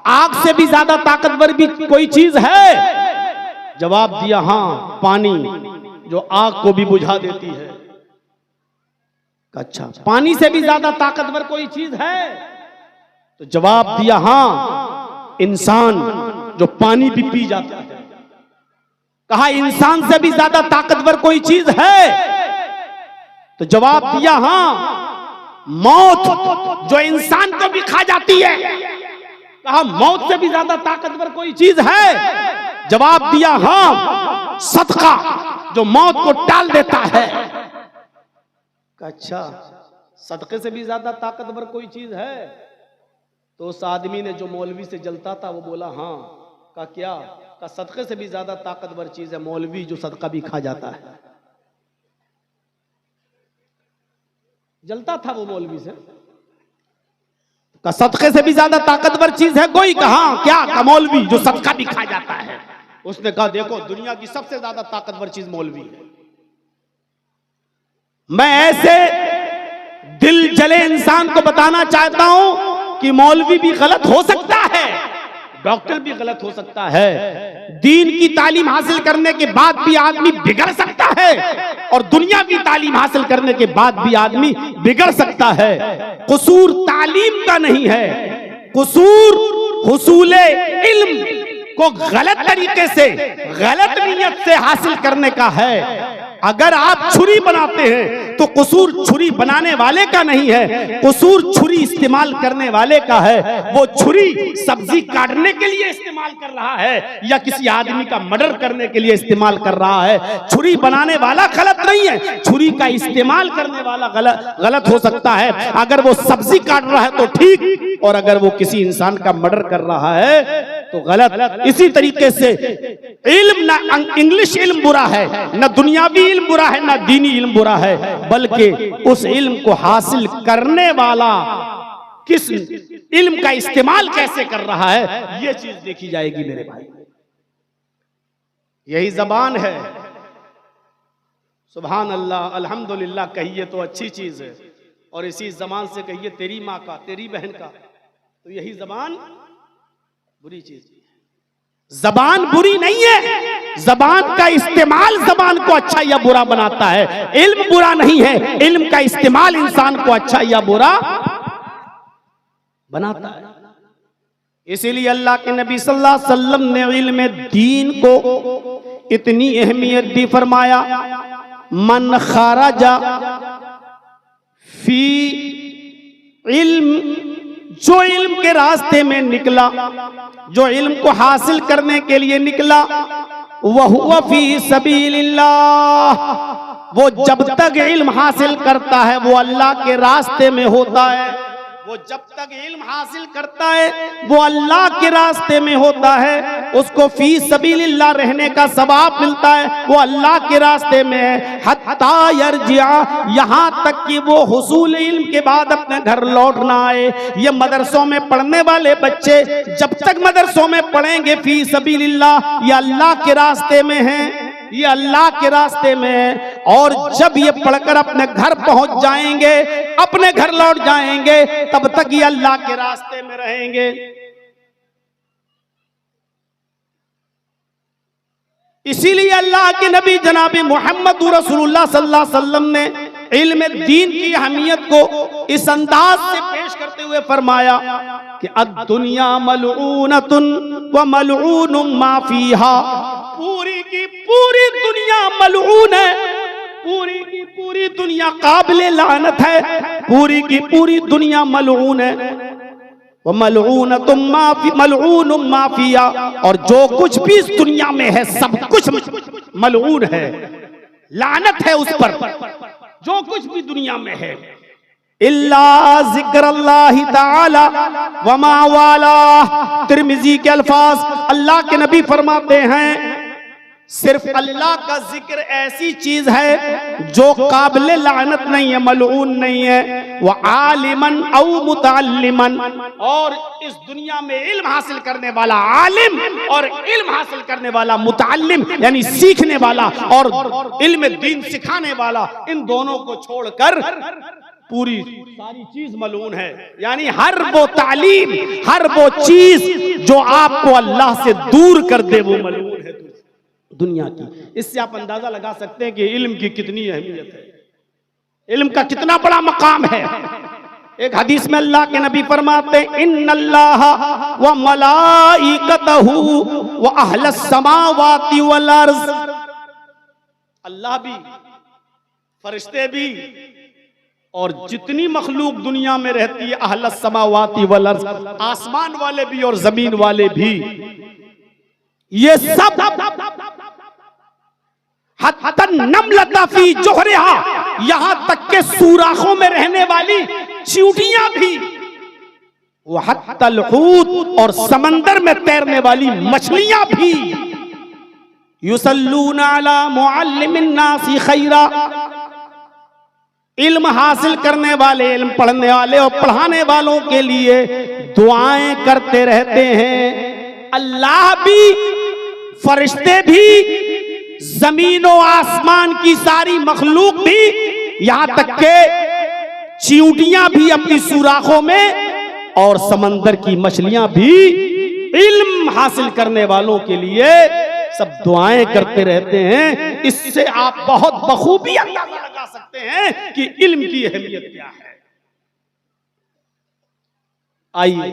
आग से भी ज्यादा ताकतवर भी कोई चीज है? जवाब दिया हाँ, पानी, जो आग को भी बुझा देती है। अच्छा, पानी से भी ज्यादा ताकतवर कोई चीज है? तो जवाब दिया हाँ, इंसान, जो पानी भी पी जाता है। कहा इंसान से भी ज्यादा ताकतवर कोई चीज है? तो जवाब दिया हाँ, मौत, जो इंसान को भी खा जाती है। कहा मौत से भी ज्यादा ताकतवर कोई चीज है? जवाब दिया हाँ, सदका, जो मौत को टाल देता है। अच्छा, सदके से भी ज्यादा ताकतवर कोई चीज है? तो उस आदमी ने जो मौलवी से जलता था वो बोला हाँ। का क्या? का सदक़े से भी ज्यादा ताकतवर चीज है मौलवी जो सदका भी खा जाता है। जलता था वो मौलवी से। का सदक़े से भी ज्यादा ताकतवर चीज है कोई? कहा क्या? का मौलवी जो सदका भी खा जाता है। उसने कहा देखो दुनिया की सबसे ज्यादा ताकतवर चीज मौलवी है। मैं ऐसे दिल जले इंसान को बताना चाहता हूं कि मौलवी भी गलत हो सकता है, डॉक्टर भी गलत हो सकता है, दीन की तालीम हासिल करने के बाद भी आदमी बिगड़ सकता है और दुनियावी तालीम हासिल करने के बाद भी आदमी बिगड़ सकता है। कसूर तालीम का नहीं है, कसूर हुसूले इल्म को गलत तरीके से गलत नीयत से हासिल करने का है। अगर आप छुरी बनाते हैं तो कसूर छुरी बनाने वाले का नहीं है, कसूर छुरी इस्तेमाल करने वाले का है। वो छुरी सब्जी काटने के लिए इस्तेमाल कर रहा है या किसी आदमी का मर्डर करने के लिए इस्तेमाल कर रहा है। छुरी बनाने वाला गलत नहीं है, छुरी का इस्तेमाल करने वाला गलत हो सकता है। अगर वो सब्जी काट रहा है तो ठीक, और अगर वो किसी इंसान का मर्डर कर रहा है तो गलत। इसी तरीके से इल्म ना इंग्लिश इल्म बुरा है, ना दुनियावी इल्म बुरा है, ना दीनी इल्म बुरा है, बल्कि उस इल्म को हासिल करने वाला किस इल्म का इस्तेमाल कैसे कर रहा है ये चीज देखी जाएगी मेरे भाई। यही जबान है। सुभान अल्लाह, अल्हम्दुलिल्लाह कहिए तो अच्छी चीज है, और इसी जबान से कहिए तेरी माँ का, तेरी बहन का, तो यही जबान बुरी चीज है। जबान बुरी नहीं है, जबान का इस्तेमाल जबान को अच्छा या बुरा बनाता है। इल्म बुरा नहीं है, इल्म का इस्तेमाल इंसान को अच्छा या बुरा बनाता है। इसीलिए अल्लाह के नबी सल्लल्लाहु अलैहि वसल्लम ने इल्म दीन को इतनी अहमियत दी, फरमाया मन खराजा फी इल्म, जो इल्म के रास्ते में निकला, जो इल्म को हासिल करने के लिए निकला, वह फी सबीलिल्लाह, वो जब तक इल्म हासिल करता है वो अल्लाह के रास्ते में होता है। वो जब तक इल्म हासिल करता है वो अल्लाह के रास्ते में होता है, उसको फी सबीलिल्लाह रहने का सवाब मिलता है, वो अल्लाह के रास्ते में है। हत्ता यरजिया, यहाँ तक कि वो हुसूल इल्म के बाद अपने घर लौट ना आए। ये मदरसों में पढ़ने वाले बच्चे जब तक मदरसों में पढ़ेंगे फी सबीलिल्लाह, ये अल्लाह के रास्ते में है, ये अल्लाह के रास्ते में है, और जब ये पढ़कर अपने घर पहुंच जाएंगे, अपने घर लौट जाएंगे, तब तक ये अल्लाह के रास्ते में रहेंगे। इसीलिए अल्लाह के नबी जनाब मोहम्मद रसूलुल्लाह सल्लल्लाहु अलैहि वसल्लम ने इल्म दीन की अहमियत को इस अंदाज से पेश करते हुए फरमाया कि अद्दुनिया मलऊनतुन व मलऊनुम मा फीहा, पूरी की पूरी दुनिया मलऊन है, पूरी की पूरी दुनिया काबिले लानत है, पूरी की पूरी दुनिया मलऊन है। वो मलऊनतुम मा फिया, और जो कुछ भी इस दुनिया में है सब कुछ मलऊन है, लानत है उस पर, जो कुछ भी दुनिया में है। इल्ला ज़िक्रुल्लाहि ताला व मा वाला, तिर्मिज़ी के अल्फाज, अल्लाह के नबी फरमाते हैं सिर्फ अल्लाह का जिक्र ऐसी चीज है जो काबिल लानत नहीं है, मलऊन नहीं है। वह आलिमन औ मुतअल्लिमन, और इस दुनिया में इल्म हासिल करने वाला आलिम और इल्म हासिल करने वाला मुतअल्लिम, यानी सीखने वाला और इल्म दीन सिखाने वाला, इन दोनों को छोड़कर पूरी सारी चीज मलऊन है। यानी हर वो तालीम, हर वो चीज जो आपको अल्लाह से दूर कर दे वो मलऊन है दुनिया की। इससे आप अंदाजा लगा सकते हैं कि इल्म की कितनी अहमियत है, इल्म का कितना बड़ा मकाम है। एक हदीस में अल्लाह के नबी फरमाते हैं इन्नल्लाह व मलाइकतहु व अहलस समावाति वल अर्ज़, अल्लाह भी, फरिश्ते भी, और जितनी मखलूक दुनिया में रहती है, अहलस समावाति वल अर्ज़, आसमान वाले भी और जमीन वाले भी, ये सब हत्तन नमलता फी जोहरिहा, यहां तक के सुराखों में रहने वाली चींटियां भी वहत्तल हूत, और समंदर में तैरने वाली मछलियां भी युसल्लूना अला मुअल्लिमिन नासी खैरा, इल्म हासिल करने वाले, इल्म पढ़ने वाले और पढ़ाने वालों के लिए दुआएं करते रहते हैं। अल्लाह भी, फरिश्ते भी, जमीन और आसमान की सारी मखलूक भी, यहां तक के चींटियां भी अपनी सुराखों में, और समंदर की मछलियां भी इल्म हासिल करने वालों के लिए सब दुआएं करते रहते हैं। इससे आप बहुत बखूबी अंदाजा लगा सकते हैं कि इल्म की अहमियत क्या है। आइए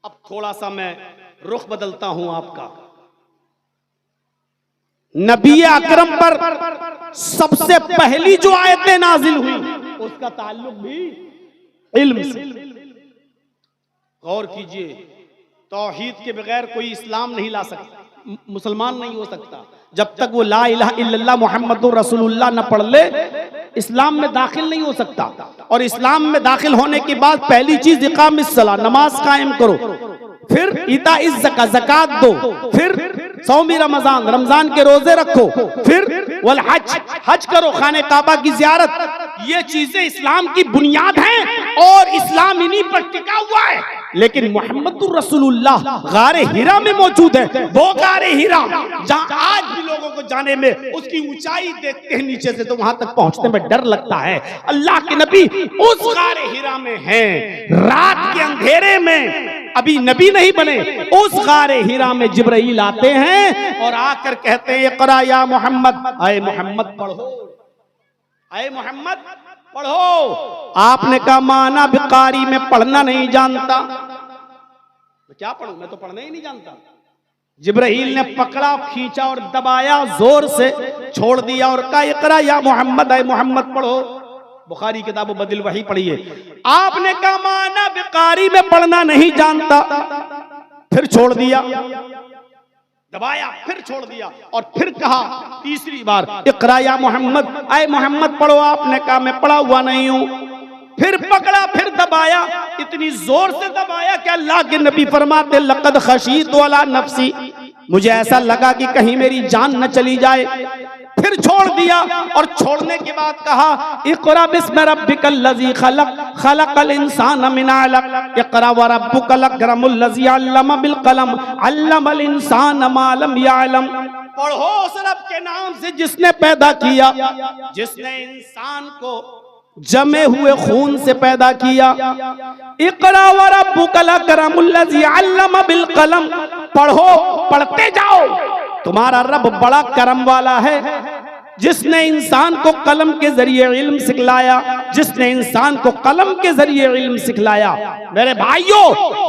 अब थोड़ा सा मैं रुख बदलता हूं आपका। नबी अकरम पर सबसे पहली जो आयतें नाजिल हुई उसका ताल्लुक भी इल्म से। गौर कीजिए, तौहीद के बगैर कोई इस्लाम नहीं ला सकता, मुसलमान नहीं हो सकता। जब तक वो ला इलाहा इल्लल्लाह मुहम्मदुर रसूलुल्लाह न पढ़ ले, इस्लाम में दाखिल नहीं हो सकता। और इस्लाम में दाखिल होने के बाद पहली चीज इकामिस सला, नमाज कायम करो, फिर इताइज ज़कात, ज़कात दो, फिर सौमी रमजान, रमजान के रोजे रखो, फिर वल हज, हज करो, खाने काबा की ज़ियारत। ये चीजें इस्लाम की बुनियाद हैं और इस्लाम इन्हीं पर टिका हुआ है। लेकिन मुहम्मदुर रसूलुल्लाह गारे हिरा में मौजूद है। वो गारे हिरा जहां आज भी लोगों को जाने में उसकी ऊंचाई देखते हैं नीचे से तो वहां तक पहुंचने में डर लगता है। अल्लाह के नबी उस गारे हिरा में हैं, रात के अंधेरे में, अभी नबी नहीं बने, उस गारे हिरा में जिब्राइल आते हैं और आकर कहते हैं इक़रा या मोहम्मद, आए मोहम्मद पढ़ो, आए मोहम्मद पढ़ो। आपने कहा माना बिकारी में पढ़ना नहीं जानता, तो क्या पढ़ूं, मैं तो पढ़ना ही नहीं जानता। जिब्राइल ने पकड़ा, खींचा और दबाया, जोर से छोड़ दिया और कहा इक़रा या मोहम्मद, आए मोहम्मद पढ़ो। बुखारी किताब बदिल वही पढ़िए। आपने कहा माना बिकारी में पढ़ना नहीं जानता, फिर छोड़ दिया, दबाया, फिर छोड़ दिया और फिर कहा तीसरी बार इक़रा या मोहम्मद, आए मोहम्मद पढ़ो। आपने कहा मैं पढ़ा हुआ नहीं हूं। फिर पकड़ा, फिर दबाया, इतनी जोर से दबाया कि अल्लाह के नबी फरमाते लक़द खशीतु अला नफ्सी, मुझे ऐसा लगा कि कहीं मेरी जान न चली जाए। फिर छोड़ दिया और छोड़ने के बाद कहा इक़रा बिस्मि रब्बिकल लज़ी खलक़, खलक़ल इंसान मिन अलक़, इक़रा व रब्बुकल अकरमुल लज़ी अल्लम बिल कलम, अल्लमल इंसान मा लम यअलम। पढ़ो उस रब के नाम से जिसने पैदा किया, जिसने इंसान को जमे हुए खून से पैदा किया। इक़रा व रब्बुकल अकरमुल लज़ी अल्लम बिल कलम, पढ़ो, पढ़ते जाओ, तुम्हारा रब बड़ा करम वाला है जिसने इंसान को कलम के जरिए इल्म सिखलाया, जिसने इंसान को कलम के जरिए इल्म सिखलाया। मेरे भाइयों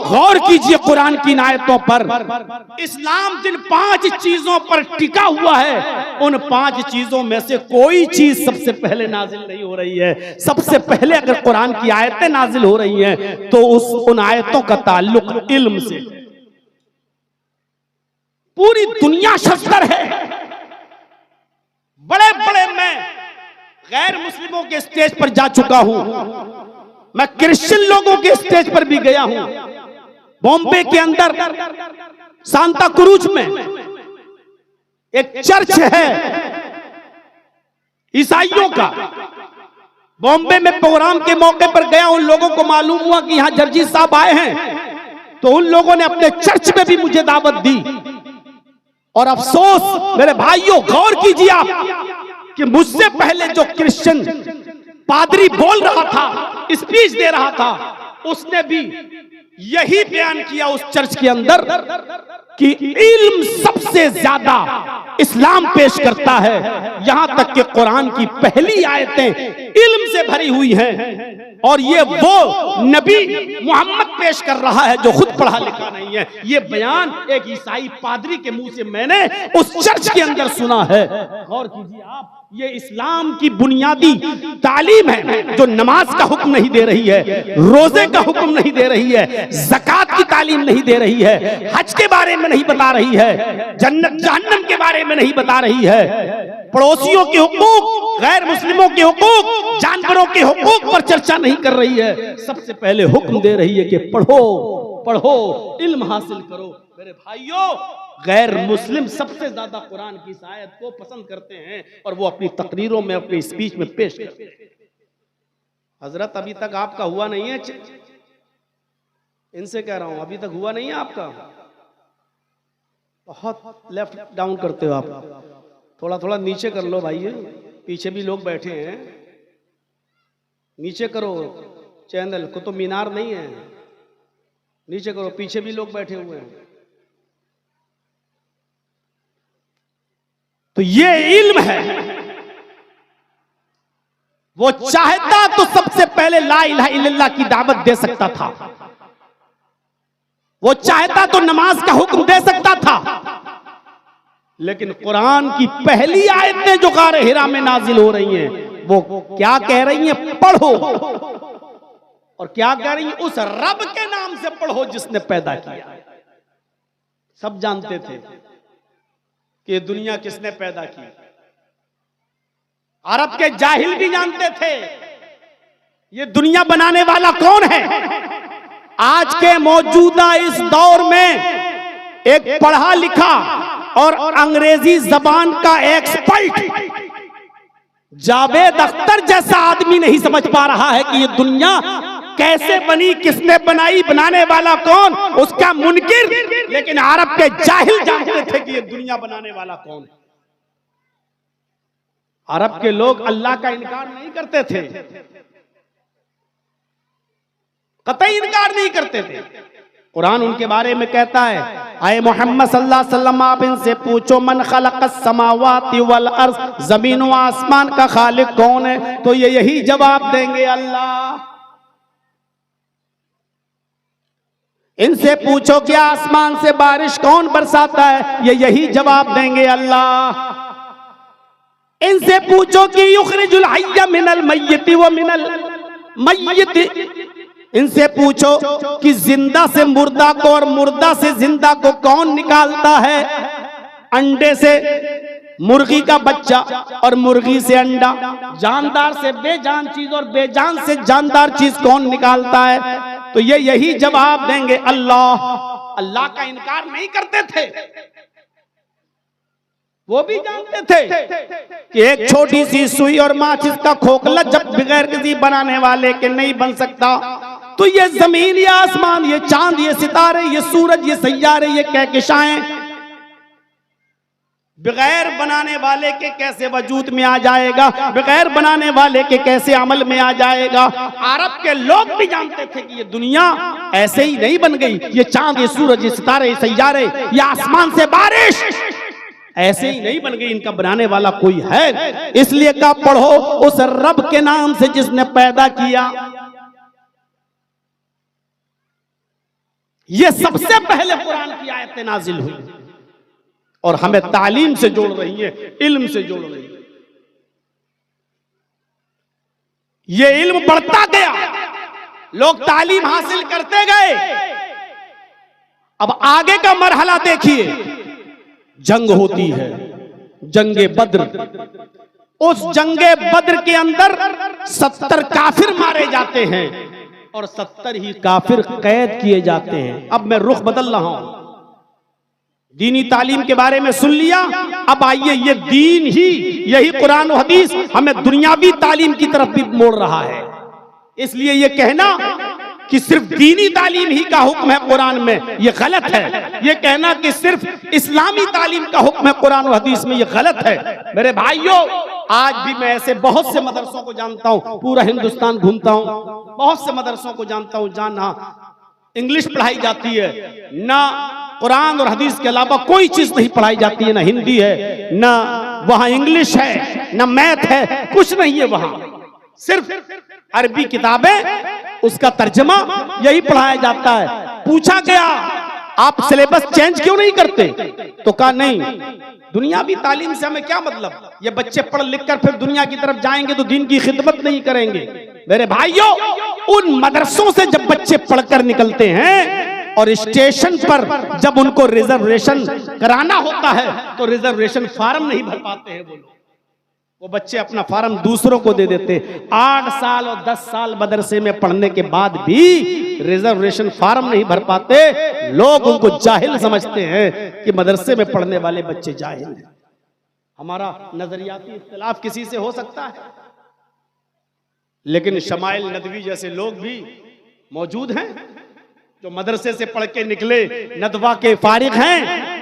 गौर कीजिए कुरान की आयतों पर। इस्लाम जिन 5 चीजों पर टिका हुआ है, उन 5 चीजों में से कोई चीज सबसे पहले नाजिल नहीं हो रही है। सबसे पहले अगर कुरान की आयतें नाजिल हो रही हैं तो उन आयतों का ताल्लुक इल्म से। पूरी दुनिया शस्त्र है, बड़े बड़े, मैं गैर मुस्लिमों के स्टेज पर जा चुका हूं, मैं क्रिश्चियन लोगों के स्टेज पर भी गया हूं। बॉम्बे के अंदर सांता क्रूज में एक चर्च है ईसाइयों का। बॉम्बे में प्रोग्राम के मौके पर गया, उन लोगों को मालूम हुआ कि यहां जर्जी साहब आए हैं, तो उन लोगों ने अपने चर्च में भी मुझे दावत दी। और अफसोस मेरे भाइयों गौर कीजिए आप कि मुझसे पहले जो क्रिश्चियन पादरी बोल रहा था, स्पीच दे रहा था, उसने भी यही बयान किया उस चर्च के अंदर कि इल्म सबसे ज्यादा इस्लाम पेश करता है। यहां तक कि कुरान की पहली आयतें इल्म से भरी हुई हैं और ये वो नबी मोहम्मद पेश कर रहा है जो खुद पढ़ा लिखा नहीं है। ये बयान एक ईसाई पादरी के मुंह से मैंने उस चर्च के अंदर सुना है। गौर कीजिए आप, ये इस्लाम की बुनियादी तालीम है जो नमाज का हुक्म नहीं दे रही है, रोजे का हुक्म नहीं दे रही है, ज़कात की तालीम नहीं दे रही है, हज के बारे में नहीं बता रही है, जन्नत जहन्नम के बारे में नहीं बता रही है, पड़ोसियों के हुकूक, गैर मुस्लिमों के हुकूक, जानवरों के हुकूक पर चर्चा नहीं कर रही है। सबसे पहले हुक्म दे रही है कि पढ़ो पढ़ो, इल्म हासिल करो। मेरे भाइयों, गैर मुस्लिम सबसे ज्यादा कुरान की इस आयत को पसंद करते हैं और वो अपनी तकरीरों में, अपनी स्पीच में पेश करते हैं। हजरत अभी तक आपका हुआ नहीं है, इनसे कह रहा हूं, अभी तक हुआ नहीं है आपका। बहुत लेफ्ट डाउन करते हो आप, थोड़ा थोड़ा नीचे कर लो भाई, पीछे भी लोग बैठे हैं, नीचे करो चैनल को, तो मीनार नहीं है, नीचे करो, पीछे भी लोग बैठे हुए हैं। तो ये इल्म है, वो चाहता तो सबसे पहले ला इलाहा इल्लल्लाह की दावत दे सकता था, वो चाहता तो नमाज का हुक्म दे सकता था, लेकिन कुरान की पहली आयतें जो गारे हिरा में नाजिल हो रही हैं, वो क्या कह रही हैं? पढ़ो। और क्या कह रही हैं? उस रब के नाम से पढ़ो जिसने पैदा किया। सब जानते थे कि दुनिया किसने पैदा की, अरब के जाहिल भी जानते थे ये दुनिया बनाने वाला कौन है। आज के मौजूदा इस दौर में एक पढ़ा लिखा और अंग्रेजी जबान का एक्सपर्ट जावेद अख्तर जैसा आदमी नहीं समझ पा रहा है कि ये दुनिया कैसे बनी, किसने बनाई, बनाने वाला कौन, उसका मुनकिर। लेकिन अरब के जाहिल जानते थे कि ये दुनिया बनाने वाला कौन है। अरब के लोग अल्लाह का इनकार नहीं करते थे, कतई इनकार नहीं करते थे। कुरान उनके बारे में कहता है, आए मोहम्मद सल्लल्लाहु अलैहि वसल्लम आप इनसे पूछो मन खलक़स समावाति वल अर्ज़, जमीन व आसमान का खालिक कौन है, तो ये यही जवाब देंगे अल्लाह। इनसे पूछो कि आसमान से बारिश कौन बरसाता है, ये यही जवाब देंगे अल्लाह। इनसे पूछो कि युखरिजुल हय्य मिनल मय्यति व मिनल मय्यति, इनसे पूछो कि जिंदा से मुर्दा को और मुर्दा से जिंदा को कौन निकालता है, अंडे से मुर्गी का बच्चा और मुर्गी से अंडा, जानदार से बेजान चीज और बेजान से जानदार चीज कौन निकालता है, तो ये यही जवाब देंगे अल्लाह। अल्लाह का इनकार नहीं करते थे, वो भी जानते थे कि एक छोटी सी सुई और माचिस का खोखला जब बगैर किसी बनाने वाले के नहीं बन सकता, तो ये जमीन, ये आसमान, ये चांद, ये सितारे, ये सूरज, ये सैयारे, ये कहकशाएं बगैर बनाने वाले के कैसे वजूद में आ जाएगा, बगैर बनाने वाले के कैसे अमल में आ जाएगा। अरब के लोग भी जानते थे कि ये दुनिया ऐसे ही नहीं बन गई, ये चांद, ये सूरज, ये सितारे, ये सैयारे, ये आसमान से बारिश ऐसे ही नहीं बन गई, इनका बनाने वाला कोई है। इसलिए कहा पढ़ो उस रब के नाम से जिसने पैदा किया। ये सबसे पहले कुरान की आयतें नाजिल हुई और हमें तालीम से जोड़ रही है, इल्म से जोड़ रही है। ये इल्म बढ़ता गया, लोग तालीम हासिल करते गए। अब आगे का मरहला देखिए, जंग होती है, जंगे बद्र। उस जंगे बद्र के अंदर 70 काफिर मारे जाते हैं और 70 ही काफिर कैद किए जाते हैं। अब मैं रुख बदल रहा हूं, दीनी तालीम के बारे में सुन लिया, अब आइए ये दीन ही, यही कुरान और हदीस हमें दुनियावी तालीम की तरफ भी मोड़ रहा है। इसलिए ये कहना कि सिर्फ दीनी तालीम ही का हुक्म है कुरान में, ये गलत है। ये कहना कि सिर्फ इस्लामी तालीम का हुक्म है कुरान और हदीस में, ये गलत है। मेरे भाइयों, आज भी मैं ऐसे बहुत से मदरसों को जानता हूं, पूरा हिंदुस्तान घूमता हूं, बहुत से मदरसों को जानता हूं जहां इंग्लिश पढ़ाई जाती है, ना कुरान और हदीस के अलावा कोई चीज नहीं पढ़ाई जाती है, ना हिंदी है, ना वहां इंग्लिश है, ना मैथ है, कुछ नहीं है वहां, सिर्फ अरबी किताबें, उसका तर्जमा, यही पढ़ाया जाता है। पूछा गया आप सिलेबस चेंज क्यों नहीं करते, तो कहा नहीं, दुनियावी तालीम से हमें क्या मतलब, ये बच्चे पढ़ लिख कर फिर दुनिया की तरफ जाएंगे तो दीन की खिदमत नहीं करेंगे। मेरे भाइयों, उन मदरसों से जब बच्चे पढ़कर निकलते हैं और स्टेशन पर जब उनको रिजर्वेशन कराना होता है तो रिजर्वेशन फॉर्म नहीं भर पाते हैं वो लोग। वो बच्चे अपना फार्म दूसरों को दे देते। 8 साल और 10 साल मदरसे में पढ़ने के बाद भी रिजर्वेशन फार्म नहीं भर पाते। लोग उनको जाहिल समझते हैं कि मदरसे में पढ़ने वाले बच्चे जाहिल हैं। हमारा नजरियाती इख्तिलाफ किसी से हो सकता है, लेकिन शमाइल नदवी जैसे लोग भी मौजूद हैं जो मदरसे से पढ़ के निकले, नदवा के फारिग हैं,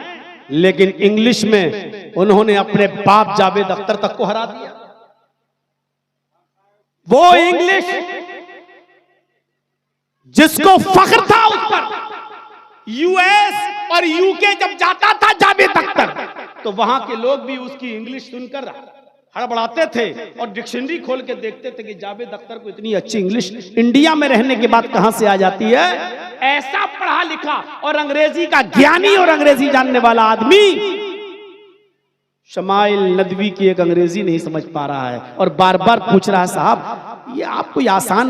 लेकिन इंग्लिश में उन्होंने अपने बाप जावेद अख्तर तक को हरा दिया। वो इंग्लिश जिसको फख्र था उस पर, यूएस और यूके जब जाता था जावेद अख्तर, तो वहां के लोग भी उसकी इंग्लिश सुनकर हड़बड़ाते थे और डिक्शनरी खोल के देखते थे कि जावेद अख्तर को इतनी अच्छी इंग्लिश इंडिया में रहने के बाद कहां से आ जाती है। ऐसा पढ़ा लिखा और अंग्रेजी का ज्ञानी और अंग्रेजी जानने वाला आदमी शमाइल नदवी की एक अंग्रेजी नहीं समझ पा रहा है और बार बार पूछ रहा है, साहब ये आप कोई आसान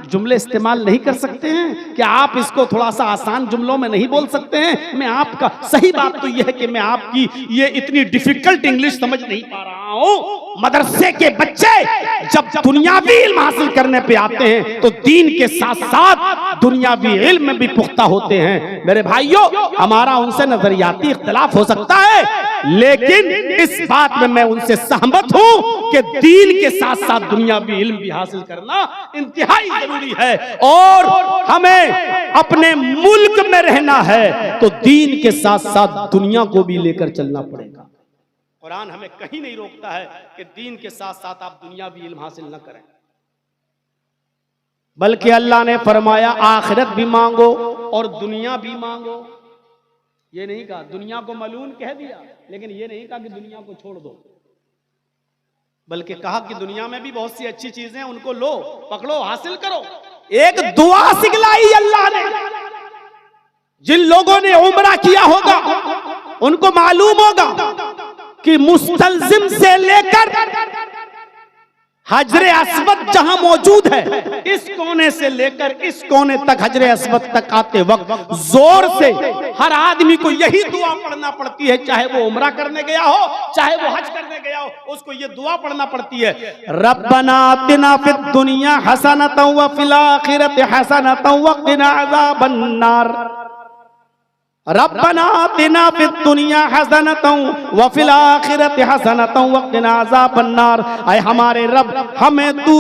जुमले इस्तेमाल नहीं कर सकते हैं कि आप इसको थोड़ा सा आसान जुमलों में नहीं बोल सकते हैं। मैं आपका सही बात तो यह है कि मैं आपकी ये इतनी डिफिकल्ट इंग्लिश समझ नहीं पा रहा हूं। मदरसे के बच्चे जब दुनियावी इल्म हासिल करने पे आते हैं तो दीन के साथ साथ दुनियावी इल्म में भी पुख्ता होते हैं। मेरे भाइयों, हमारा उनसे नजरियाती इख्तिलाफ हो सकता है, लेकिन इस बात में मैं उनसे सहमत हूं कि दीन के साथ साथ दुनियावी इल्म भी हासिल करना इंतहाई जरूरी है। और हमें अपने मुल्क में रहना है तो दीन के साथ साथ दुनिया को भी लेकर चलना पड़ेगा। कुरान हमें कहीं नहीं रोकता है कि दीन के साथ साथ आप दुनियावी इल्म हासिल न करें, बल्कि अल्लाह ने फरमाया आखिरत भी मांगो और दुनिया भी मांगो। ये नहीं कहा, दुनिया को मलून कह दिया, लेकिन ये नहीं कहा कि दुनिया को छोड़ दो, बल्कि कहा कि दुनिया में भी बहुत सी अच्छी चीजें हैं, उनको लो, पकड़ो, हासिल करो। एक दुआ सिखलाई अल्लाह ने। जिन लोगों ने उम्रा किया होगा उनको मालूम होगा कि मुस्तलजिम से लेकर हजरे अस्वद जहां मौजूद है, इस कोने से लेकर इस कोने तक हजरे अस्वद तक आते वक्त जोर से हर आदमी को यही दुआ पढ़ना पड़ती है, चाहे वो उम्रा करने गया हो, चाहे वो हज करने गया हो, उसको ये दुआ पढ़ना पड़ती है, रब्बना आतिना फिद दुनिया हसनतन व फिल आखिरति हसनतन व क़िना अज़ाबन नार। रब्बना आतिना फिद दुनिया हसनतन व फिल आखिरति हसनतन व क़िना अज़ाबन नार। ऐ हमारे रब, हमें तू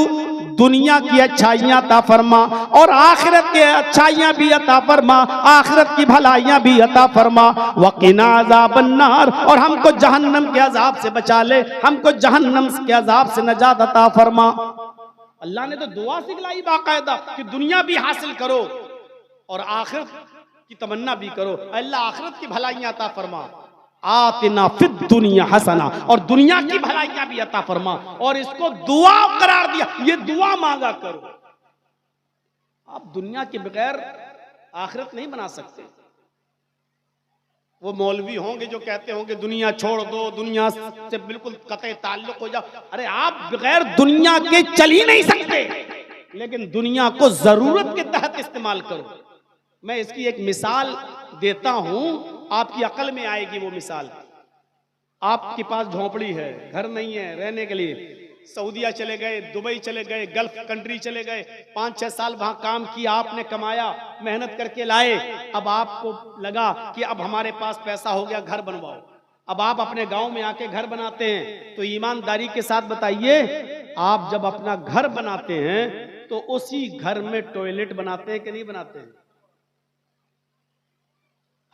दुनिया की अच्छाइयां अता फरमा और आखिरत की अच्छाइयां भी अता फरमा, आखिरत की भलाइयां भी अता फरमा। व क़िना अज़ाबन नार, और हमको जहन्नम के अजाब से बचा ले, हमको जहन्नम के अजाब से नजात अता फरमा। अल्लाह ने तो दुआ सिखलाई बाकायदा कि दुनिया भी हासिल करो और आखिरत की तमन्ना भी करो। अल्लाह आखिरत की भलाइयां अता फरमा, आतिना फिद दुनिया हसना, और दुनिया की भलाइयां भी अता फरमा, और इसको दुआ करार दिया, ये दुआ मांगा करो। आप दुनिया के बगैर आखिरत नहीं बना सकते। वो मौलवी होंगे जो कहते होंगे दुनिया छोड़ दो, दुनिया से बिल्कुल कतई ताल्लुक हो जाओ। अरे आप बगैर दुनिया के चल ही नहीं सकते, लेकिन दुनिया को जरूरत के तहत इस्तेमाल करो। मैं इसकी एक मिसाल देता हूं, आपकी अकल में आएगी वो मिसाल। आपके पास झोंपड़ी है, घर नहीं है रहने के लिए, सऊदीया चले गए, दुबई चले गए, गल्फ कंट्री चले गए, 5-6 साल वहां काम किया, आपने कमाया, मेहनत करके लाए। अब आपको लगा कि अब हमारे पास पैसा हो गया, घर बनवाओ। अब आप अपने गांव में आके घर बनाते हैं, तो ईमानदारी के साथ बताइए, आप जब अपना घर बनाते हैं तो उसी घर में टॉयलेट बनाते हैं कि नहीं बनाते हैं?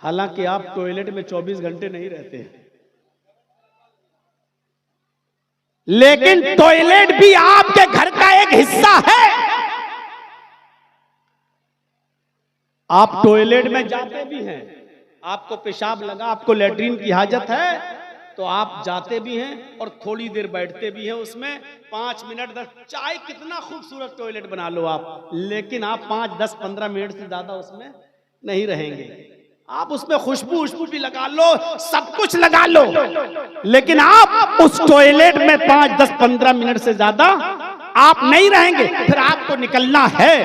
हालांकि आप टॉयलेट में 24 घंटे नहीं रहते हैं, लेकिन टॉयलेट भी आपके घर का एक हिस्सा है। आप टॉयलेट में जाते भी हैं, आपको पेशाब लगा, आपको लैट्रिन की हाजत है, तो आप जाते भी हैं और थोड़ी देर बैठते भी हैं उसमें, 5 मिनट 10, चाहे कितना खूबसूरत टॉयलेट बना लो आप, लेकिन आप 5, 10, 15 मिनट से ज्यादा उसमें नहीं रहेंगे। आप उसमें खुशबू भी लगा लो, सब कुछ लगा लो, लेकिन आप उस टॉयलेट में 5, 10, 15 मिनट से ज्यादा आप नहीं रहेंगे। फिर आपको निकलना है,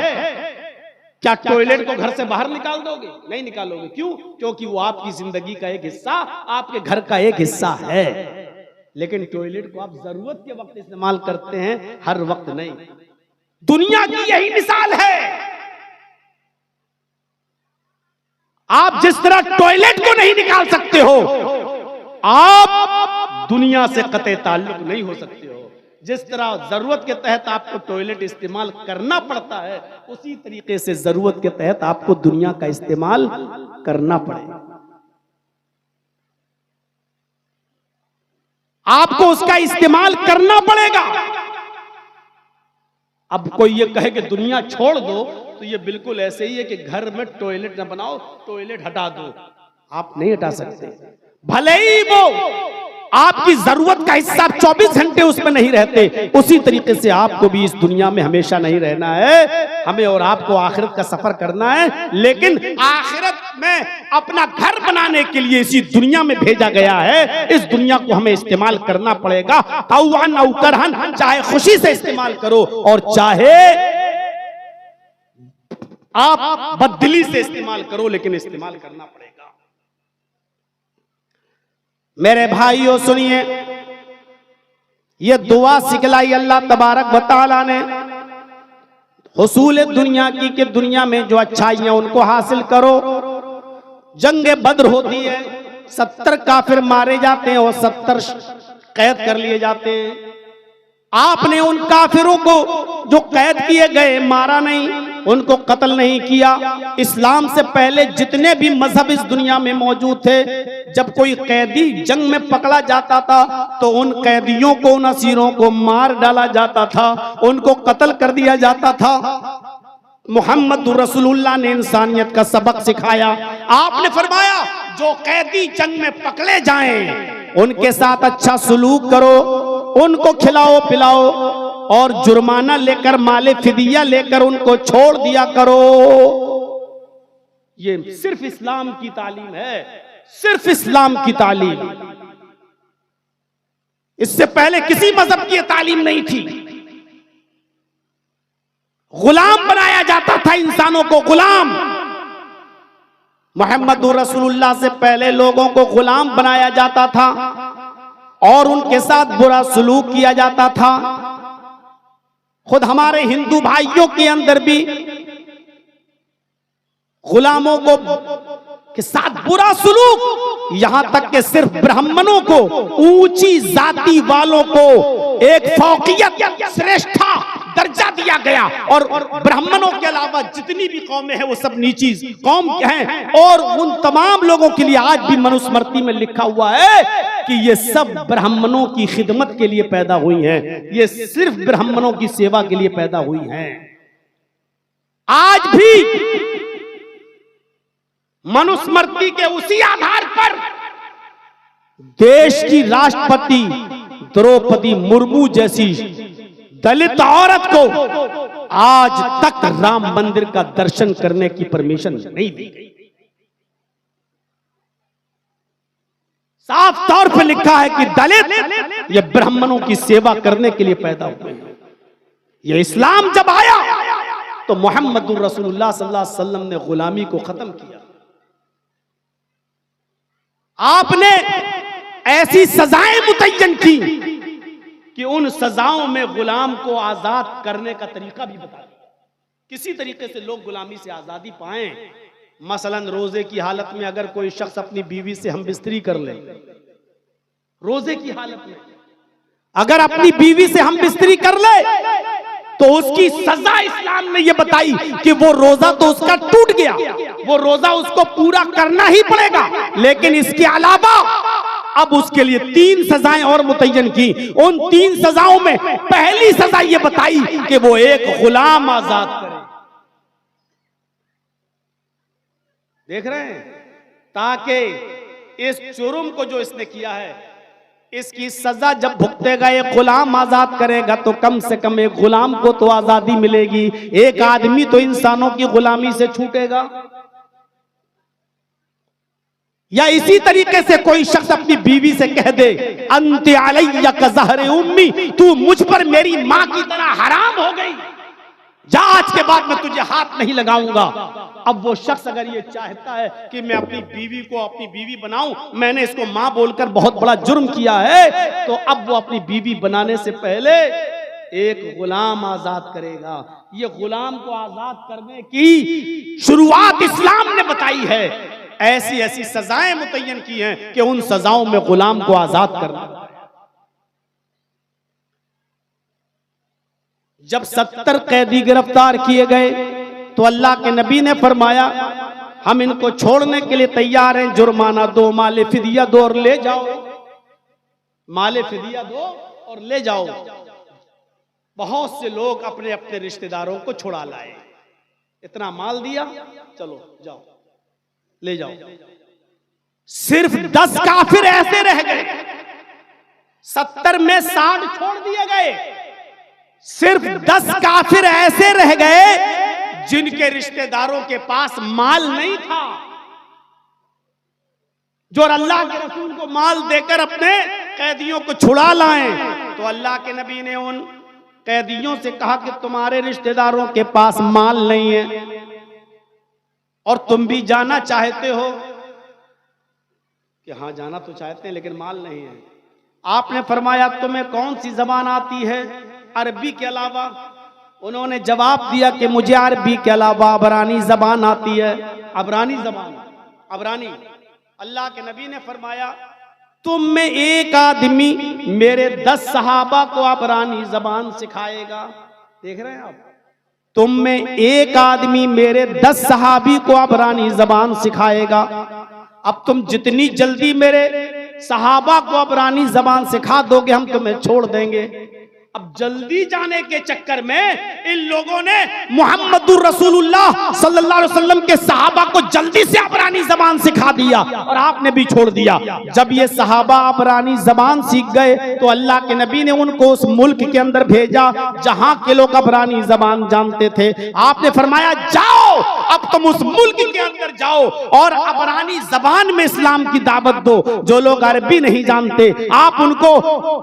क्या टॉयलेट को घर से बाहर निकाल दोगे? नहीं निकालोगे। क्यों? क्योंकि वो आपकी जिंदगी का एक हिस्सा, आपके घर का एक हिस्सा है। लेकिन टॉयलेट को आप जरूरत के वक्त इस्तेमाल करते हैं, हर वक्त नहीं। दुनिया की यही मिसाल है। आप जिस तरह टॉयलेट को नहीं निकाल सकते हो, आप दुनिया से कतई ताल्लुक नहीं हो सकते हो। जिस तरह जरूरत के तहत आपको टॉयलेट इस्तेमाल करना पड़ता है, उसी तरीके से जरूरत के तहत आपको दुनिया का इस्तेमाल करना पड़ेगा। आपको उसका इस्तेमाल करना पड़ेगा। अब कोई ये कहे कि दुनिया छोड़ दो, तो ये बिल्कुल ऐसे ही है कि घर में टॉयलेट ना बनाओ, टॉयलेट हटा दो। आप नहीं हटा सकते। भले ही वो आपकी जरूरत का हिस्सा 24 घंटे उसमें नहीं रहते, उसी तरीके से आपको भी इस दुनिया में हमेशा नहीं रहना है। हमें और आपको आखिरत का सफर करना है, लेकिन आखिरत में अपना घर बनाने के लिए इसी दुनिया में भेजा गया है। इस दुनिया को हमें इस्तेमाल करना पड़ेगा, तौअन औ करहन, चाहे खुशी से इस्तेमाल करो और चाहे आप बददिली से इस्तेमाल करो, लेकिन इस्तेमाल करना पड़ेगा। मेरे भाइयों सुनिए, ये दुआ सिखलाई अल्लाह तबारक व तआला ने हुसूल दुनिया की, कि दुनिया में जो अच्छाइयां उनको हासिल करो। जंगे बद्र होती है, 70 काफिर मारे जाते हैं और 70 कैद कर लिए जाते हैं। आपने उन काफिरों को जो कैद किए गए मारा नहीं, उनको कत्ल नहीं किया। इस्लाम से पहले जितने भी मजहब इस दुनिया में मौजूद थे, जब कोई कैदी जंग में पकड़ा जाता था तो उन कैदियों को, उन असीरों को मार डाला जाता था, उनको कत्ल कर दिया जाता था। मोहम्मद रसूलुल्लाह ने इंसानियत का सबक सिखाया। आपने फरमाया जो कैदी जंग में पकड़े जाएं उनके साथ अच्छा सलूक करो, उनको खिलाओ पिलाओ और जुर्माना लेकर, माले फिदिया लेकर उनको छोड़ दिया करो। ये सिर्फ इस्लाम की तालीम है, सिर्फ इस्लाम की तालीम। इससे पहले किसी मजहब की तालीम नहीं थी। गुलाम बनाया जाता था इंसानों को, गुलाम। मोहम्मद रसूलुल्लाह से पहले लोगों को गुलाम बनाया जाता था और उनके साथ बुरा सलूक किया जाता था। खुद हमारे हिंदू भाइयों के अंदर भी गुलामों को के साथ बुरा सलूक, यहां तक कि सिर्फ ब्राह्मणों को, ऊंची जाति वालों को एक फौकियत, श्रेष्ठा दर्जा दिया गया और ब्राह्मणों के अलावा जितनी भी कौमें हैं वो सब नीची कौम हैं। और उन तमाम लोगों के लिए आज भी मनुस्मृति में लिखा हुआ है कि ये सब ब्राह्मणों की खिदमत के लिए पैदा हुई हैं, ये सिर्फ ब्राह्मणों की सेवा के लिए पैदा हुई हैं। आज भी मनुस्मृति के उसी आधार पर देश की राष्ट्रपति द्रौपदी मुर्मू जैसी दलित औरत को आज तक राम मंदिर का दर्शन करने की परमिशन नहीं दी गई। साफ तौर पर लिखा है कि दलित ये ब्राह्मणों की सेवा करने के लिए पैदा हुए हैं। ये इस्लाम जब आया तो मोहम्मद रसूलुल्लाह सल्लल्लाहु अलैहि वसल्लम ने गुलामी को खत्म किया। आपने ऐसी सजाएं मुतय्यन की कि उन सजाओं में गुलाम को आजाद करने का तरीका भी बता दिया। किसी तरीके से लोग गुलामी से आजादी पाएं। मसलन रोजे की हालत में अगर कोई शख्स अपनी बीवी से हमबिस्तरी कर ले, रोजे की हालत में अगर अपनी बीवी से हमबिस्तरी कर ले तो उसकी सजा इस्लाम ने यह बताई कि वो रोजा तो उसका टूट गया, वो रोजा उसको पूरा करना ही पड़ेगा, लेकिन इसके अलावा अब उसके लिए 3 सजाएं और मुतय्यन की। उन 3 सजाओं में पहली सजा यह बताई कि वो एक गुलाम आजाद करे। देख रहे हैं, ताकि इस जुर्म को जो इसने किया है इसकी सजा जब भुगतेगा, एक गुलाम आजाद करेगा तो कम से कम एक गुलाम को तो आजादी मिलेगी, एक आदमी तो इंसानों की गुलामी से छूटेगा। या इसी तरीके से कोई शख्स अपनी बीवी से कह दे अंत अलैया का ज़हर उम्मी, तू मुझ पर मेरी मां की तरह हराम हो गई, जा आज के बाद मैं तुझे हाथ नहीं लगाऊंगा। अब वो शख्स अगर ये चाहता है कि मैं अपनी बीवी को अपनी बीवी बनाऊं, मैंने इसको मां बोलकर बहुत बड़ा जुर्म किया है, तो अब वो अपनी बीवी बनाने से पहले एक गुलाम आजाद करेगा। ये गुलाम को आजाद करने की शुरुआत इस्लाम ने बताई है। ऐसी ऐसी सजाएं मुतय्यन की हैं कि उन सजाओं में गुलाम को आजाद करना। जब 70 कैदी गिरफ्तार किए गए तो अल्लाह के नबी ने फरमाया हम इनको छोड़ने के लिए तैयार हैं, जुर्माना दो, माले फिदिया दो और ले जाओ, माले फिदिया दो और ले जाओ। बहुत से लोग अपने अपने रिश्तेदारों को छुड़ा लाए, इतना माल दिया, चलो जाओ ले जाओ। सिर्फ 10 काफिर ऐसे रह गए, 70 में 60 छोड़ दिए गए। सिर्फ 10 काफिर ऐसे रह गए जिनके रिश्तेदारों के पास माल नहीं था, जो अल्लाह के रसूल को माल देकर अपने कैदियों को छुड़ा लाएं। तो अल्लाह के नबी ने उन कैदियों से कहा कि तुम्हारे रिश्तेदारों के पास माल नहीं है और तुम भी जाना चाहते हो, कि हाँ जाना तो चाहते हैं लेकिन माल नहीं है। आपने फरमाया तुम्हें कौन सी जबान आती है अरबी के अलावा? उन्होंने जवाब दिया कि मुझे अरबी के अलावा अबरानी जबान आती है। अबरानी जबान, अबरानी। अल्लाह के नबी ने फरमाया तुम में एक आदमी मेरे 10 सहाबा को अबरानी जबान सिखाएगा। देख रहे हैं आप, तुम में एक आदमी मेरे 10 सहाबी को अबरानी जबान सिखाएगा। अब तुम जितनी जल्दी मेरे सहाबा को अबरानी जबान सिखा दोगे हम तुम्हें छोड़ देंगे। अब जल्दी जाने के चक्कर में इन लोगों ने मुहम्मदुर रसूलुल्लाह सल्लल्लाहु अलैहि वसल्लम के सहाबा को जल्दी से अबरानी जबान सिखा दिया और आपने भी छोड़ दिया। जब ये सहाबा अबरानी जबान सीख गए तो अल्लाह के नबी ने उनको उस मुल्क के अंदर भेजा जहां के लोग अबरानी जबान जानते थे। आपने फरमाया जाओ, अब तुम उस मुल्क के अंदर जाओ और अबरानी जबान में इस्लाम की दावत दो। जो लोग अरबी नहीं जानते आप उनको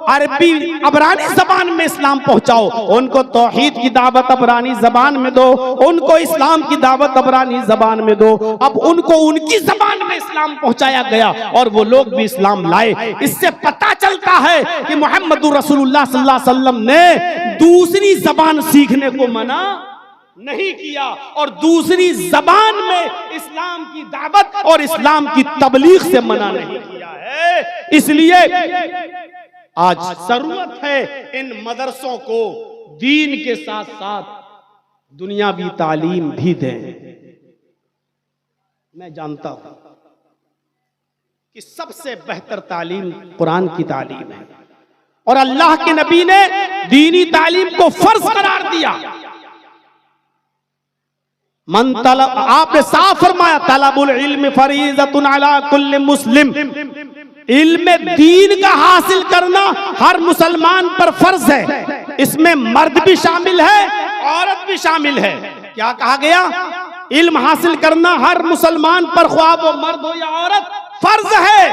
अरबी अबरानी जबान में इस्लाम पहुंचाओ, उनको तौहीद की दावत अबरानी जबान में दो, उनको इस्लाम की दावत अबरानी जबान में दो। अब उनको उनकी जबान में इस्लाम पहुंचाया गया और वो लोग भी इस्लाम लाए। इससे पता चलता है कि मुहम्मदुर रसूलुल्लाह सल्लल्लाहु अलैहि वसल्लम ने दूसरी जबान सीखने को मना नहीं किया और दूसरी जबान में इस्लाम की दावत और इस्लाम की तबलीग से मना नहीं किया है। इसलिए आज जरूरत है इन मदरसों को दीन के साथ साथ दुनियावी तालीम भी दें। मैं जानता हूं कि सबसे बेहतर तालीम कुरान की तालीम है और अल्लाह के नबी ने दीनी तालीम को फर्ज करार दिया। मन तलब, आपने साफ फरमाया तलबुल इल्म फरीज़तुन अला कुल्li मुस्लिम, इल्म दीन का हासिल करना हर मुसलमान पर फर्ज है। इसमें मर्द भी शामिल है, औरत भी शामिल है। क्या कहा गया? इल्म हासिल करना हर मुसलमान पर, ख्वाह वो मर्द हो या औरत, फर्ज है।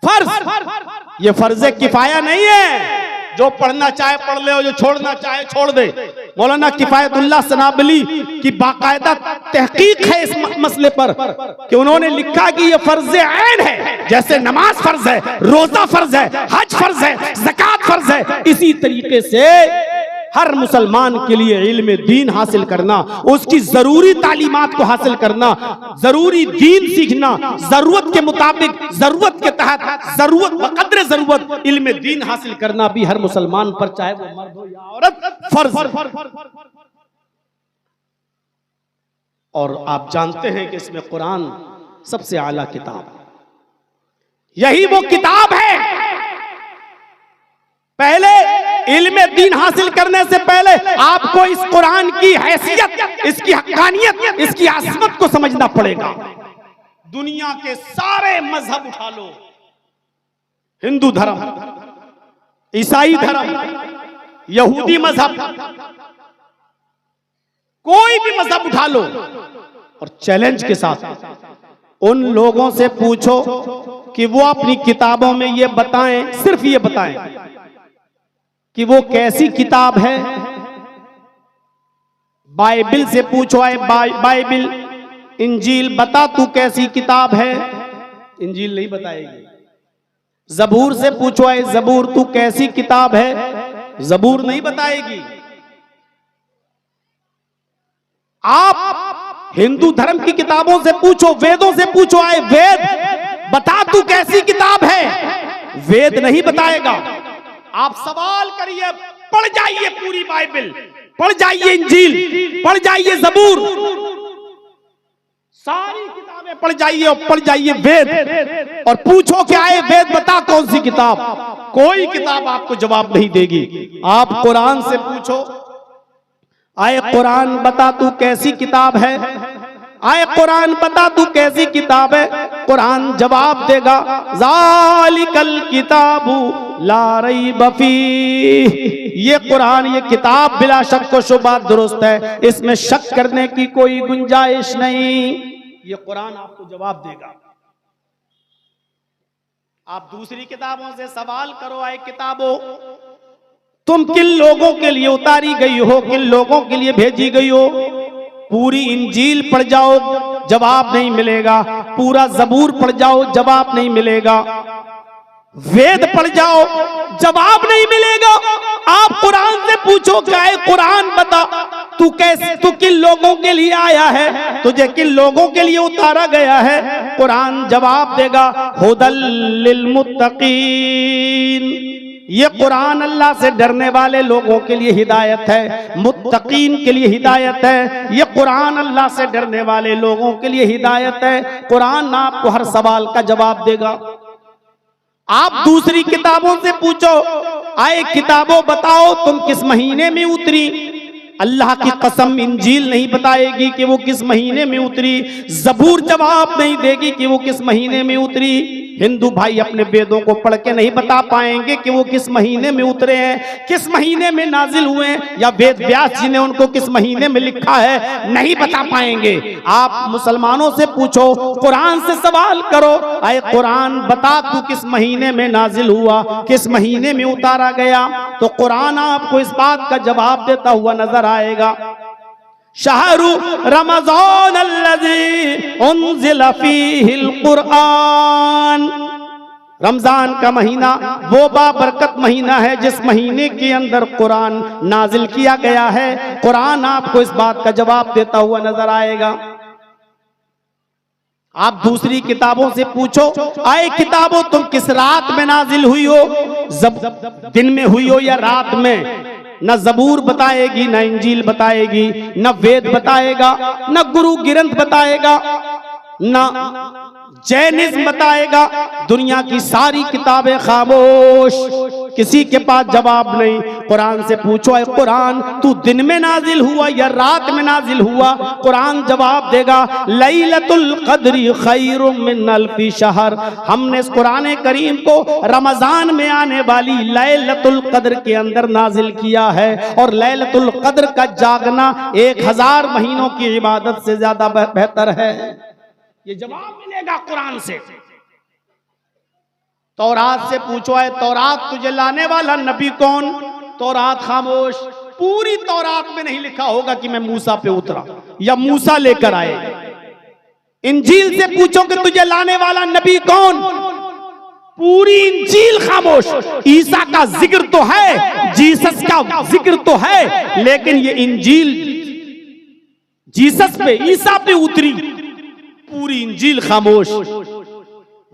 फर्ज, ये फर्ज किफाया नहीं है। जो पढ़ना चाहे पढ़ ले और जो छोड़ना चाहे छोड़ दे। मौलाना किफायतुल्लाह सनाबली की बाकायदा तहकीक है इस मसले पर कि उन्होंने लिखा कि ये फर्ज ऐन है। जैसे नमाज फर्ज है, रोजा फर्ज है, हज फर्ज है, ज़कात फर्ज है, इसी तरीके से हर मुसलमान के लिए इल्म दीन हासिल करना, उसकी जरूरी तालीमात को हासिल करना, जरूरी दीन सीखना, जरूरत के मुताबिक, जरूरत के तहत, जरूरत बकद्र जरूरत इल्म दीन हासिल करना भी हर मुसलमान पर, चाहे वो मर्द हो या औरत, फर्ज। और आप जानते हैं कि इसमें कुरान सबसे आला किताब, यही वो किताब है। पहले इल्म दीन हासिल करने से पहले आपको इस कुरान की हैसियत, इसकी हक्कानियत, इसकी आज़मत को समझना पड़ेगा। दुनिया के सारे मजहब उठा लो, हिंदू धर्म, ईसाई धर्म, यहूदी मजहब, कोई भी मजहब उठा लो और चैलेंज के साथ उन लोगों से पूछो कि वो अपनी किताबों में ये बताएं, सिर्फ ये बताएं कि वो कैसी किताब है। बाइबिल से पूछो, बाइबिल इंजील बता तू कैसी किताब है, इंजील नहीं बताएगी। जबूर से पूछो आए जबूर तू कैसी किताब है, जबूर नहीं बताएगी। आप हिंदू धर्म की किताबों से पूछो, वेदों से पूछो आए वेद बता तू कैसी किताब है, वेद नहीं बताएगा। आप सवाल करिए, पढ़ जाइए पूरी बाइबल, पढ़ जाइए इंजील, पढ़ जाइए जबूर, सारी किताबें पढ़ जाइए और पढ़ जाइए वेद और पूछो क्या है वेद बता कौन सी किताब, कोई किताब आपको जवाब नहीं देगी। आप कुरान से पूछो आए कुरान बता तू कैसी किताब है, आए कुरान बता तू कैसी किताब है, कुरान जवाब देगा ज़ालिकल किताबु ला रैब फीह, ये कुरान ये किताब बिला शक व शुबा दुरुस्त है, इसमें शक करने की कोई गुंजाइश नहीं। ये कुरान आपको जवाब देगा। आप दूसरी किताबों से सवाल करो, आए किताबों तुम किन लोगों के लिए उतारी गई हो, किन लोगों के लिए भेजी गई हो, पूरी इंजील पढ़ जाओ जवाब नहीं मिलेगा, पूरा जबूर पढ़ जाओ जवाब नहीं मिलेगा, वेद पढ़ जाओ जवाब नहीं मिलेगा। आप कुरान से पूछो क्या है कुरान बता तू कैसे, तू किन लोगों के लिए आया है, तुझे किन लोगों के लिए उतारा गया है, कुरान जवाब देगा हुदल लिल मुत्तकीन, ये कुरान अल्लाह से डरने वाले लोगों के लिए हिदायत है, मुत्तकीन के लिए हिदायत है, ये कुरान अल्लाह से डरने वाले लोगों के लिए हिदायत है। कुरान आपको हर सवाल का जवाब देगा। आप दूसरी किताबों से पूछो आए किताबों बताओ तुम किस महीने में उतरी, अल्लाह की कसम इंजील नहीं बताएगी कि वो किस महीने में उतरी, जबूर जवाब नहीं देगी कि वो किस महीने में उतरी। हिंदू भाई अपने वेदों को पढ़ के नहीं बता पाएंगे कि वो किस महीने में उतरे हैं, किस महीने में नाजिल हुए हैं, या वेद व्यास जी ने उनको किस महीने में लिखा है, नहीं बता पाएंगे। आप मुसलमानों से पूछो, कुरान से सवाल करो, आए कुरान बता तू किस महीने में नाजिल हुआ, किस महीने में उतारा गया, तो कुरान आपको इस बात का जवाब देता हुआ नजर आएगा। शहरु रमज़ान अल्लज़ी उन्ज़िला फ़ीहिल कुरआन, रमजान का महीना वो बाबरकत महीना है जिस महीने के अंदर कुरान नाजिल किया गया है। कुरान आपको इस बात का जवाब देता हुआ नजर आएगा। आप दूसरी किताबों से पूछो, आए किताबों तुम किस रात में नाजिल हुई हो, दिन में हुई हो या रात में, न जबूर बताएगी, न इंजील बताएगी, न वेद बताएगा, न गुरु ग्रंथ बताएगा, न जैनिज्म बताएगा। दुनिया की सारी किताबें खामोश, किसी के पास जवाब नहीं। कुरान से पूछो, है कुरान तू दिन में नाजिल हुआ या रात में नाजिल हुआ, कुरान जवाब देगा लैलतुल क़द्री खैरुम मिन अल्फी शहर, हमने इस कुरान करीम को रमजान में आने वाली लैलतुल क़द्र के अंदर नाजिल किया है, और लैलतुल क़द्र का जागना 1000 महीनों की इबादत से ज्यादा बेहतर है। ये जवाब मिलेगा कुरान से। तौरात से पूछो, है तौरात तुझे लाने वाला नबी कौन, तौरात खामोश। पूरी तौरात में नहीं लिखा होगा कि मैं मूसा पे उतरा या मूसा लेकर आए। इंजील से पूछो कि तुझे लाने वाला नबी कौन, पूरी इंजील खामोश। ईसा का जिक्र तो है, जीसस का जिक्र तो है, लेकिन ये इंजील जीसस पे ईसा पे उतरी, पूरी इंजील खामोश।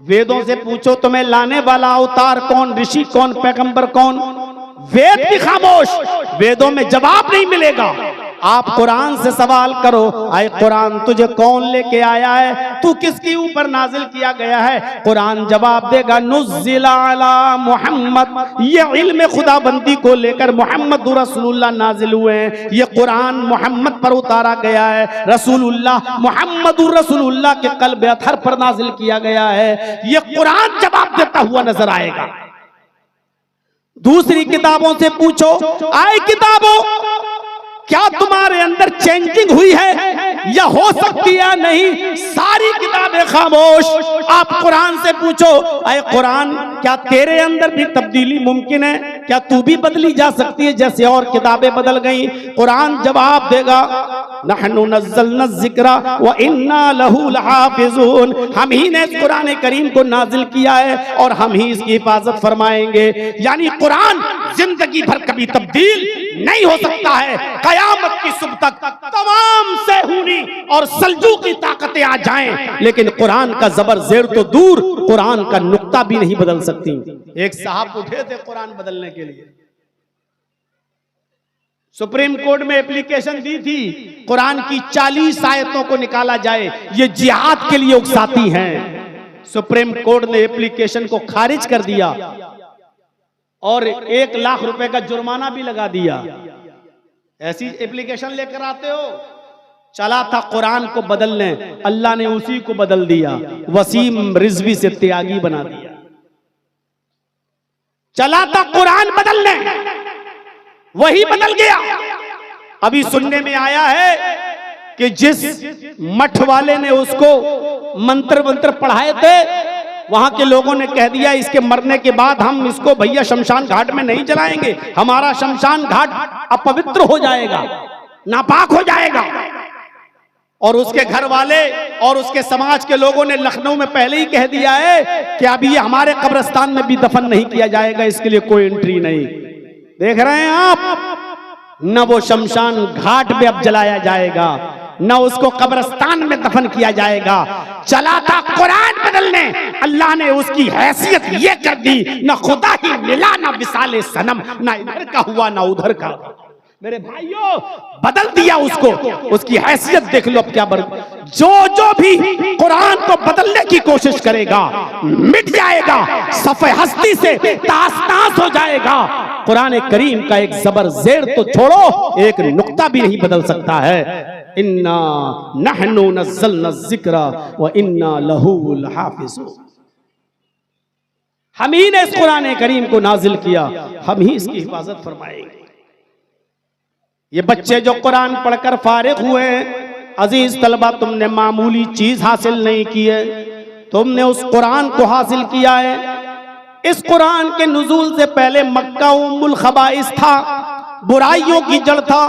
वेदों से पूछो तुम्हें लाने वाला अवतार कौन, ऋषि कौन, पैगंबर कौन, वेद भी खामोश, वेदों में जवाब नहीं मिलेगा। आप कुरान से सवाल करो, आए कुरान तुझे कौन लेके आया है, तू किसके ऊपर नाजिल किया गया है, कुरान जवाब देगा नुज़्ज़िला अला मोहम्मद, ये इल्म खुदाबंदी को लेकर मोहम्मद रसूलुल्लाह नाजिल हुए हैं। ये कुरान मोहम्मद पर उतारा गया है, रसूलुल्लाह मोहम्मद रसूलुल्लाह के कल्ब अतहर पर नाजिल किया गया है। ये कुरान जवाब देता हुआ नजर आएगा। दूसरी किताबों से पूछो, आए किताबों क्या तुम्हारे अंदर चेंजिंग हुई है या हो सकती है नहीं? सारी किताबें खामोश। आप कुरान से पूछो, अरे कुरान क्या तेरे अंदर भी तब्दीली मुमकिन है? क्या तू भी बदली जा सकती है जैसे और किताबें बदल गई? कुरान जवाब देगा, नहनु नज़्ज़लना ज़िक्रा व इन्ना लहू लहाफ़िज़ून। हम ही ने इस कुरान करीम को नाजिल किया है और हम ही इसकी हिफाजत फरमाएंगे। यानी कुरान जिंदगी भर कभी तब्दील नहीं हो सकता है। कयामत की सुबह तक तमाम सेहूनी और सल्जूकी ताकतें आ जाएं, लेकिन कुरान का जबर जेर तो दूर, कुरान का नुक्ता भी नहीं बदल सकती। एक साहब उठे थे कुरान बदलने के लिए, सुप्रीम कोर्ट में एप्लीकेशन दी थी कुरान की 40 आयतों को निकाला जाए, ये जिहाद के लिए उकसाती हैं। सुप्रीम कोर्ट ने एप्लीकेशन को खारिज कर दिया और 1 लाख रुपए का जुर्माना भी लगा दिया। ऐसी एप्लीकेशन लेकर आते हो? चला था कुरान को बदलने, अल्लाह ने उसी को बदल दिया, वसीम रिजवी से त्यागी बना दिया। चला था कुरान बदलने, वही बदल गया। अभी सुनने में आया है कि जिस मठ वाले ने उसको मंत्र मंत्र पढ़ाए थे, वहां के लोगों ने कह दिया इसके मरने के बाद हम इसको भैया शमशान घाट में नहीं जलाएंगे, हमारा शमशान घाट अपवित्र हो जाएगा, नापाक हो जाएगा। और उसके घर वाले और उसके समाज के लोगों ने लखनऊ में पहले ही कह दिया है कि अभी ये हमारे कब्रिस्तान में भी दफन नहीं किया जाएगा, इसके लिए कोई एंट्री नहीं। देख रहे हैं आप, न वो शमशान घाट में अब जलाया जाएगा, न उसको कब्रिस्तान में दफन किया जाएगा। चला था कुरान बदलने, अल्लाह ने उसकी हैसियत ये कर दी, न खुदा ही मिला न विसाले सनम, न इधर का हुआ न उधर का। मेरे भाइयों, बदल दिया उसको, उसकी हैसियत देख लो अब क्या जो भी कुरान को बदलने की कोशिश करेगा मिट जाएगा, सफ़े हस्ती से तास-तास हो जाएगा। कुरान करीम का एक जबर जेर तो छोड़ो, एक नुक्ता भी नहीं बदल सकता है। इन्ना नहनु नज़्ज़लना ज़िक्रा व इन्ना लहू लहाफ़िज़ून। हम ही ने इस कुरान करीम को नाजिल किया, हम ही इसकी हिफाजत फरमाएंगे। ये बच्चे जो कुरान पढ़कर फारिग हुए हैं, अजीज तलबा, तुमने मामूली चीज हासिल नहीं की है, तुमने उस कुरान को हासिल किया है। इस कुरान के नुज़ूल से पहले मक्का उम्मुल खबाइस था, बुराइयों की जड़ था।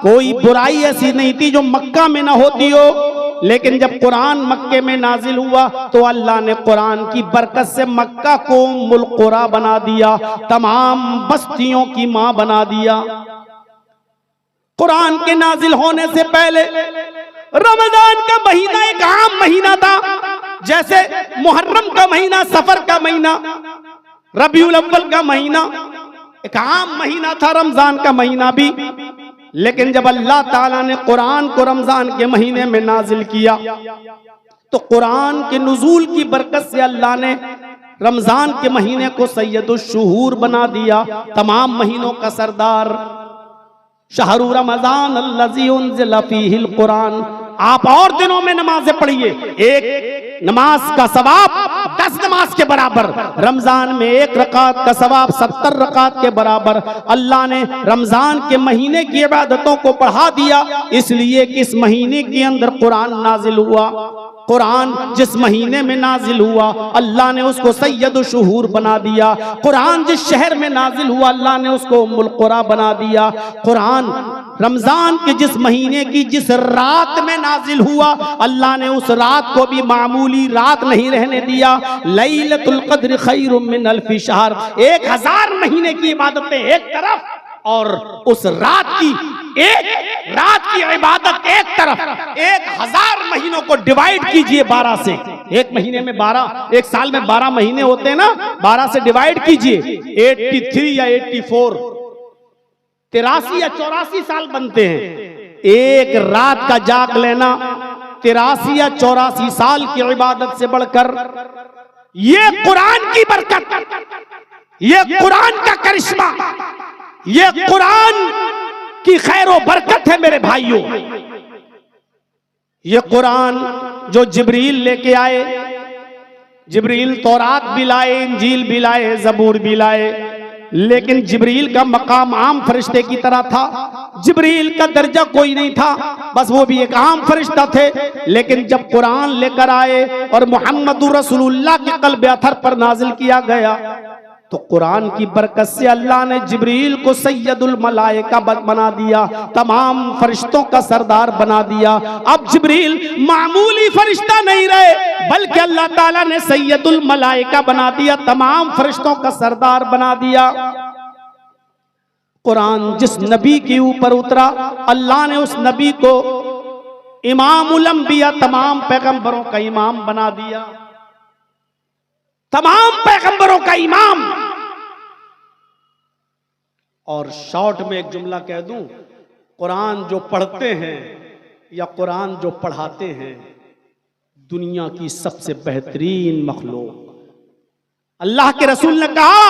कोई बुराई ऐसी नहीं थी जो मक्का में ना होती हो, लेकिन जब कुरान मक्के में नाजिल हुआ तो अल्लाह ने कुरान की बरकत से मक्का को उम्मुल कुरा बना दिया, तमाम बस्तियों की मां बना दिया। कुरान के नाजिल होने से पहले रमजान का महीना एक आम महीना था, जैसे मुहर्रम का महीना, सफर का महीना, रबीउल अव्वल का महीना एक आम महीना था, रमजान का महीना भी। लेकिन जब अल्लाह ताला ने कुरान को रमजान के महीने में नाजिल किया तो कुरान के नुज़ूल की बरकत से अल्लाह ने रमजान के महीने को सैयदुश शुहूर बना दिया, तमाम महीनों का सरदार। शहरु रमजान अल्लज़ी उन्ज़िला फ़ीहिल कुरान। आप और दिनों में नमाजें पढ़िए, एक नमाज का सवाब 10 नमाज के बराबर, रमजान में 1 रकात का सवाब 70 रकात के बराबर। अल्लाह ने रमजान के महीने की इबादतों को बढ़ा दिया, इसलिए कि इस महीने के अंदर कुरान नाजिल हुआ। कुरान जिस महीने में नाजिल हुआ अल्लाह ने उसको सैयदुश शुहूर बना दिया। कुरान जिस शहर में नाजिल हुआ अल्लाह ने उसको उम्मुल कुरा बना दिया। कुरान रमजान के जिस महीने की जिस रात में नाजिल हुआ अल्लाह ने उस रात को भी मामूली रात नहीं रहने दिया। लैलतुल क़द्र खैरुम मिन अल्फि शहर, 1000 महीने की इबादतें एक तरफ और उस रात की इबादत एक तरफ। 1000 महीनों को डिवाइड कीजिए 12 से, एक महीने में 12, एक साल में 12 महीने होते हैं ना, 12 से डिवाइड कीजिए, 83 या 84, 83 या 84 साल बनते हैं। एक रात का जाग लेना 83 या 84 साल की इबादत से बढ़कर, ये कुरान की बरकत, ये कुरान का करिश्मा, ये कुरान की खैरो बरकत है मेरे भाइयों। ये कुरान जो जिब्रील लेके आए, जिब्रील तौरात भी लाए, इंजील भी लाए, जबूर भी लाए, लेकिन जिब्रील का मकाम आम फरिश्ते की तरह था। जिब्रील का दर्जा कोई नहीं था, बस वो भी एक आम फरिश्ता थे। लेकिन जब कुरान लेकर आए और मोहम्मदुर रसूलुल्लाह के क़ल्ब अथर पर नाजिल किया गया, तो कुरान की बरकत से अल्लाह ने जिब्रील को सैयदुल मलाइका बना दिया, तमाम फरिश्तों का सरदार बना दिया। अब जिब्रील मामूली फरिश्ता नहीं रहे, बल्कि अल्लाह ताला ने सैयदुल मलाइका बना दिया, तमाम फरिश्तों का सरदार बना दिया। कुरान जिस नबी के ऊपर उतरा, अल्लाह ने उस नबी को इमामुल अंबिया, तमाम पैगंबरों का इमाम बना दिया, तमाम पैगंबरों का इमाम। और शॉर्ट में एक जुमला कह दूं, कुरान जो पढ़ते हैं या कुरान जो पढ़ाते हैं, दुनिया की सबसे बेहतरीन मखलूक। अल्लाह के रसूल ने कहा,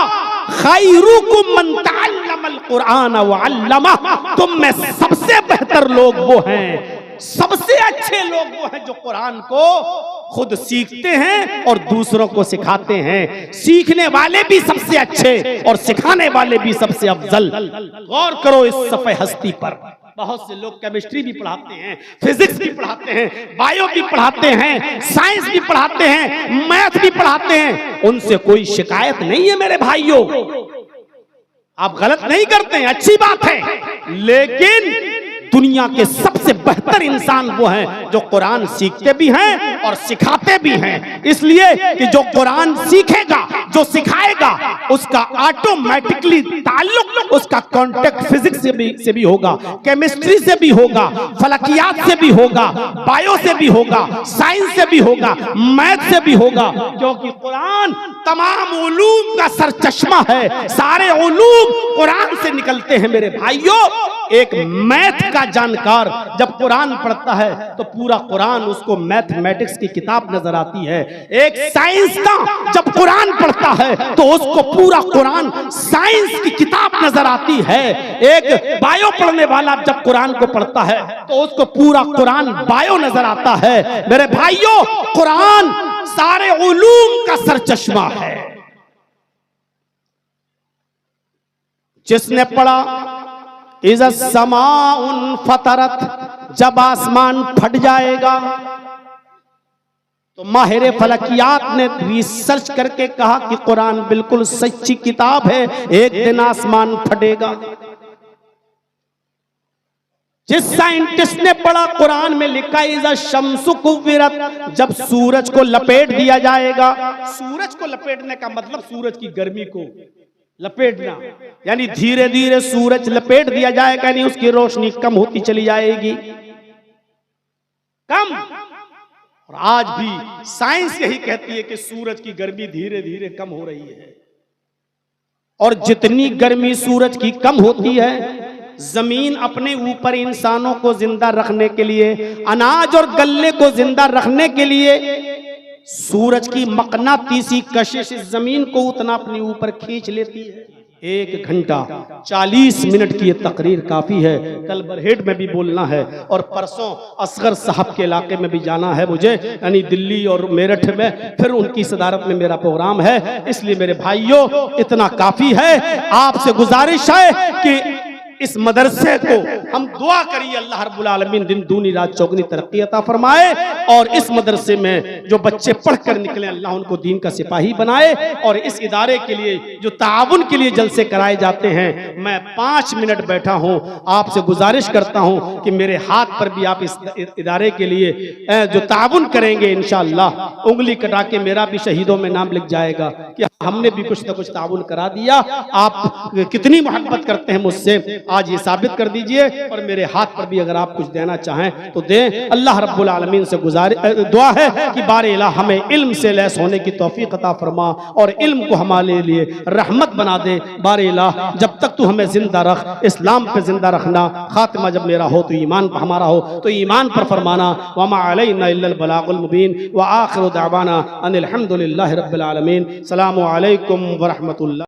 खैरुकुम मन तअल्लमल कुरान व अल्लमह, तुम में सबसे बेहतर लोग वो हैं, सबसे अच्छे लोग वो हैं जो कुरान को खुद सीखते हैं और दूसरों को सिखाते हैं। सीखने वाले भी सबसे अच्छे और सिखाने वाले भी सबसे अफजल। गौर करो इस सफ़े हस्ती पर। बहुत से लोग केमिस्ट्री भी पढ़ाते हैं, फिजिक्स भी पढ़ाते हैं, बायो भी पढ़ाते हैं, साइंस भी पढ़ाते हैं, मैथ भी पढ़ाते हैं। उनसे कोई शिकायत नहीं है मेरे भाइयों, आप गलत नहीं करते हैं, अच्छी बात है। लेकिन दुनिया के सबसे बेहतर इंसान वो हैं जो कुरान सीखते भी हैं और सिखाते भी हैं। इसलिए कि जो कुरान सीखेगा, जो सिखाएगा, उसका ऑटोमेटिकली ताल्लुक उसका कांटेक्ट फिजिक्स से भी होगा, केमिस्ट्री से भी होगा, फलकियात से भी होगा, बायो से भी होगा, साइंस से भी होगा, मैथ से भी होगा। क्योंकि कुरान तमाम उलूम का सरचश्मा है, सारे उलूम कुरान से निकलते हैं मेरे भाइयों। एक मैथ का जानकार जब कुरान पढ़ता है तो पूरा कुरान उसको मैथमेटिक्स की किताब नजर आती है। एक साइंस का जब कुरान पढ़ता है तो उसको पूरा कुरान साइंस की किताब नजर आती है। एक बायो पढ़ने वाला जब कुरान को पढ़ता है तो उसको पूरा कुरान बायो नजर आता है। मेरे भाइयों, कुरान सारे उलूम का सरचश्मा है। जिसने पढ़ा इज़ा समाउन फतरत, जब आसमान फट जाएगा, तो माहिर फलकियात ने रिसर्च करके कहा कि कुरान बिल्कुल सच्ची किताब है, एक दिन आसमान फटेगा। जिस साइंटिस्ट ने पढ़ा, कुरान में लिखा इज़ा शम्सु कुव्विरत, जब सूरज को लपेट दिया जाएगा। सूरज को लपेटने का मतलब सूरज की गर्मी को लपेटना, यानी धीरे धीरे सूरज लपेट दिया जाएगा, यानी उसकी रोशनी कम होती चली जाएगी, कम। और आज भी साइंस यही कहती है कि सूरज की गर्मी धीरे धीरे कम हो रही है। और जितनी गर्मी सूरज की कम होती है, जमीन अपने ऊपर इंसानों को जिंदा रखने के लिए, अनाज और गल्ले को जिंदा रखने के लिए सूरज की मकनातीसी कशिश इस जमीन को उतना अपने ऊपर खींच लेती है। 1 घंटा 40 मिनट की ये तकरीर काफी है। कल बरहेट में भी बोलना है और परसों असगर साहब के इलाके में भी जाना है मुझे, यानी दिल्ली और मेरठ में, फिर उनकी सदारत में मेरा प्रोग्राम है। इसलिए मेरे भाइयों, इतना काफी है। आपसे गुजारिश है कि इस मदरसे को हम दुआ करिए, अल्लाह रब्बुल आलमीन दिन दूनी रात चौगनी तरक्की अता फरमाए। और इस मदरसे में जो बच्चे पढ़कर निकले, अल्लाह उनको दीन का सिपाही बनाए। और इस इदारे के लिए जो ताउन के लिए जलसे कराए जाते हैं, मैं 5 मिनट बैठा हूं, आपसे गुजारिश करता हूं कि मेरे हाथ पर भी आप इस इदारे के लिए जो ताउन करेंगे, इंशाअल्लाह उंगली कटा के मेरा भी शहीदों में नाम लिख जाएगा कि हमने भी कुछ न कुछ ताउन करा दिया। आप कितनी मोहब्बत करते हैं मुझसे, आज ये साबित कर दीजिए। और मेरे हाथ पर भी अगर आप कुछ देना चाहें तो दें। अल्लाह रब्बुल आलमीन से दुआ है कि बारे इलाह हमें इल्म से लैस होने की तौफीक अता फरमा और इल्म को हमारे लिए रहमत बना दे। बारे इलाह जब तक तू हमें जिंदा रख, इस्लाम पे जिंदा रखना। खातिमा जब मेरा हो तो ईमान हमारा हो तो ईमान पर फरमाना। वमा अलैना इल्लल बलागुल मुबीन व आखिरु दावाना अनिल हम्दुलिल्लाहि रब्बिल आलमीन। सलामु अलैकुम व रहमतुल्लाह।